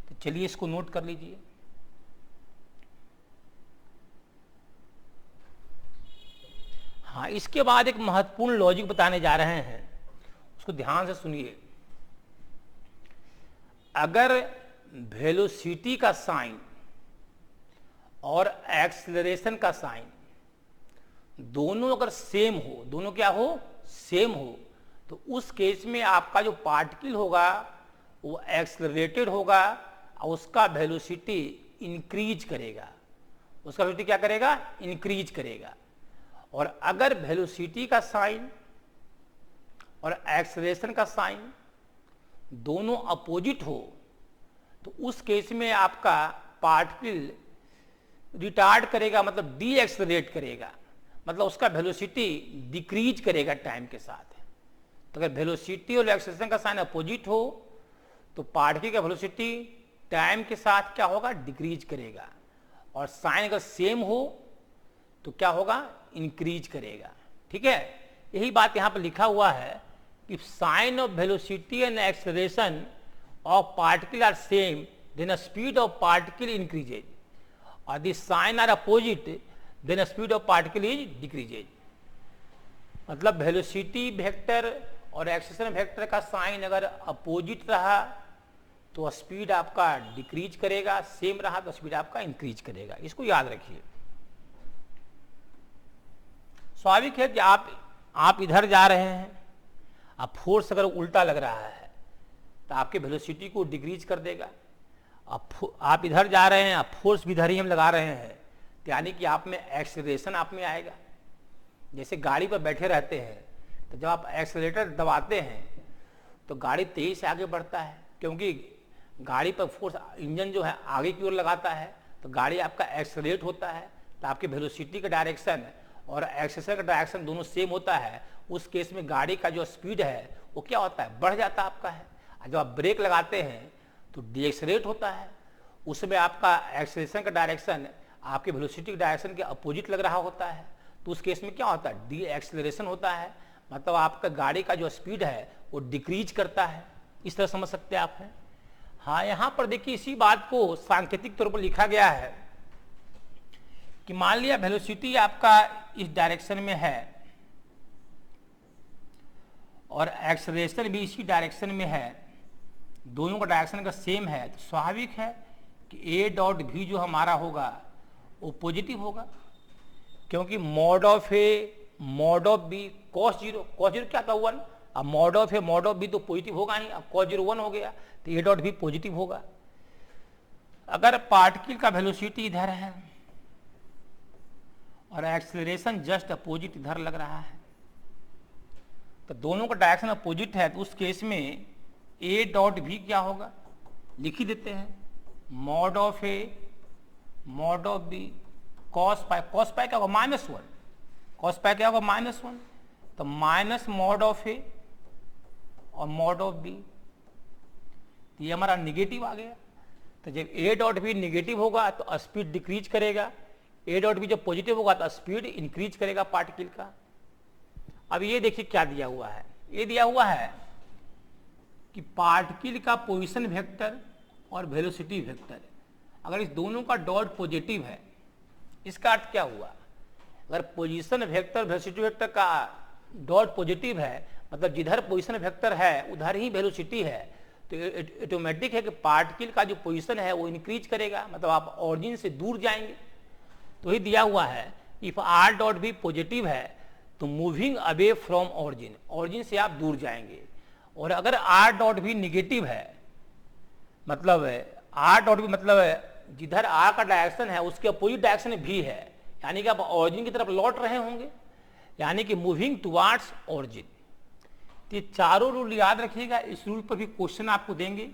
तो चलिए इसको नोट कर लीजिए। हाँ, इसके बाद एक महत्वपूर्ण लॉजिक बताने जा रहे हैं, उसको ध्यान से सुनिए। अगर वेलोसिटी का साइन और एक्सेलरेशन का साइन दोनों अगर सेम हो, दोनों क्या हो, सेम हो, तो उस केस में आपका जो पार्टिकल होगा वो एक्सेलरेटेड होगा और उसका वेलोसिटी इंक्रीज करेगा, उसका वेलोसिटी क्या करेगा, इंक्रीज करेगा। और अगर वेलोसिटी का साइन और एक्सेलरेशन का साइन दोनों अपोजिट हो तो उस केस में आपका पार्टिकल रिटार्ड करेगा, मतलब डी एक्सेलरेट करेगा, मतलब उसका वेलोसिटी डिक्रीज करेगा टाइम के साथ। तो अगर वेलोसिटी और एक्सेलरेशन का साइन अपोजिट हो तो पार्टिकल का वेलोसिटी टाइम के साथ क्या होगा, डिक्रीज करेगा, और साइन अगर सेम हो तो क्या होगा, इंक्रीज करेगा। ठीक है, यही बात यहां पर लिखा हुआ है कि sign of velocity and acceleration of particle are same then speed of particle increases, और the sign are opposite then speed of particle is decreases. मतलब वेलोसिटी वेक्टर और एक्सेलरेशन वेक्टर का साइन अगर अपोजिट रहा तो स्पीड आपका decrease करेगा, same रहा तो स्पीड आपका इंक्रीज करेगा। इसको याद रखिए। स्वाभाविक है कि आप इधर जा रहे हैं, अब फोर्स अगर उल्टा लग रहा है तो आपके वेलोसिटी को डिक्रीज कर देगा। अब आप इधर जा रहे हैं, अब फोर्स भी इधर ही हम लगा रहे हैं, तो यानी कि आप में एक्सेलरेशन आप में आएगा। जैसे गाड़ी पर बैठे रहते हैं तो जब आप एक्सेलरेटर दबाते हैं तो गाड़ी तेजी से आगे बढ़ता है, क्योंकि गाड़ी पर फोर्स इंजन जो है आगे की ओर लगाता है, तो गाड़ी आपका एक्सेलरेट होता है, तो आपके वेलोसिटी का डायरेक्शन और एक्सेलरेशन का डायरेक्शन दोनों सेम होता है। उस केस में गाड़ी का जो स्पीड है वो क्या होता है, बढ़ जाता है आपका है। जब आप ब्रेक लगाते हैं तो डीएक्सेलरेट होता है, उसमें आपका एक्सेलरेशन का डायरेक्शन आपके वेलोसिटी के डायरेक्शन के अपोजिट लग रहा होता है, तो उस केस में क्या होता है, डी एक्सेलरेशन होता है, मतलब आपका गाड़ी का जो स्पीड है वो डिक्रीज करता है। इस तरह समझ सकते हैं आप हैं। हाँ, यहाँ पर देखिए इसी बात को सांकेतिक तौर पर लिखा गया है कि मान लिया वेलोसिटी आपका इस डायरेक्शन में है और एक्सेलरेशन भी इसी डायरेक्शन में है, दोनों का डायरेक्शन का सेम है, तो स्वाभाविक है कि ए डॉट भी जो हमारा होगा वो पॉजिटिव होगा, क्योंकि mod of a mod of b cos zero क्या था 1, अब mod of a mod of b तो पॉजिटिव होगा ही, अब कॉस जीरो 1 हो गया, तो ए डॉट भी पॉजिटिव होगा। अगर पार्टिकल का वेलोसिटी इधर है और एक्सेलरेशन जस्ट अपोजिट इधर लग रहा है, तो दोनों का डायरेक्शन अपोजिट है, तो उस केस में ए डॉट भी क्या होगा, लिख ही देते हैं, mod of a mod of b cos pi क्या होगा -1, कॉस पाई क्या होगा -1, तो माइनस मॉड ऑफ ए और मॉड ऑफ बी, ये हमारा निगेटिव आ गया। तो जब ए डॉट बी निगेटिव होगा तो स्पीड डिक्रीज करेगा, ए डॉट बी जब पॉजिटिव होगा तो स्पीड इंक्रीज करेगा पार्टिकल का। अब ये देखिए क्या दिया हुआ है, ये दिया हुआ है कि पार्टिकल का पोजीशन वेक्टर और वेलोसिटी वेक्टर, अगर इस दोनों का डॉट पॉजिटिव है, इसका अर्थ क्या हुआ, अगर पोजीशन वेक्टर वेलोसिटी वेक्टर का डॉट पॉजिटिव है, मतलब जिधर पोजीशन वेक्टर है उधर ही वेलोसिटी है, तो ऑटोमेटिक है कि पार्टिकल का जो पोजीशन है वो इंक्रीज करेगा, मतलब आप ऑरिजिन से दूर जाएंगे। तो ये दिया हुआ है इफ आर डॉट भी पॉजिटिव है तो moving away from origin, origin से आप दूर जाएंगे। और अगर आर डॉट भी निगेटिव है, मतलब आर डॉट भी मतलब जिधर आर का डायरेक्शन है उसके अपोजिट डायरेक्शन भी है, यानी कि आप ऑरिजिन की तरफ लौट रहे होंगे, यानी कि मूविंग टुवार्ड्स ऑरिजिन। तो ये चारों रूल याद रखिएगा, इस रूल पर भी क्वेश्चन आपको देंगे,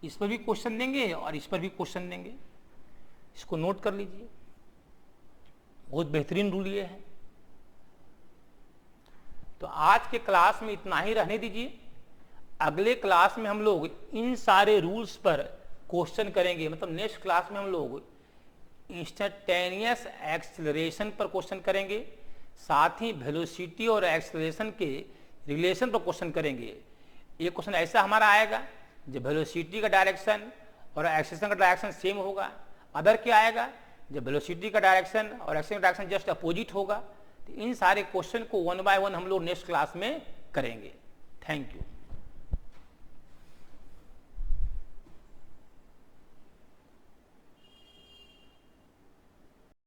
इस पर भी क्वेश्चन देंगे और इस पर भी क्वेश्चन देंगे, इसको नोट कर लीजिए, बहुत बेहतरीन रूल ये है। तो आज के क्लास में इतना ही रहने दीजिए, अगले क्लास में हम लोग इन सारे रूल्स पर क्वेश्चन करेंगे, मतलब नेक्स्ट क्लास में हम लोग इंस्टेंटेनियस एक्सेलरेशन पर क्वेश्चन करेंगे, साथ ही वेलोसिटी और एक्सेलरेशन के रिलेशन पर क्वेश्चन करेंगे। एक क्वेश्चन ऐसा हमारा आएगा जब वेलोसिटी का डायरेक्शन और एक्सेलरेशन का डायरेक्शन सेम होगा, अदर क्या आएगा जब वेलोसिटी का डायरेक्शन और एक्सेलरेशन का डायरेक्शन जस्ट अपोजिट होगा। तो इन सारे क्वेश्चन को 1 बाय 1 हम लोग नेक्स्ट क्लास में करेंगे। Thank you.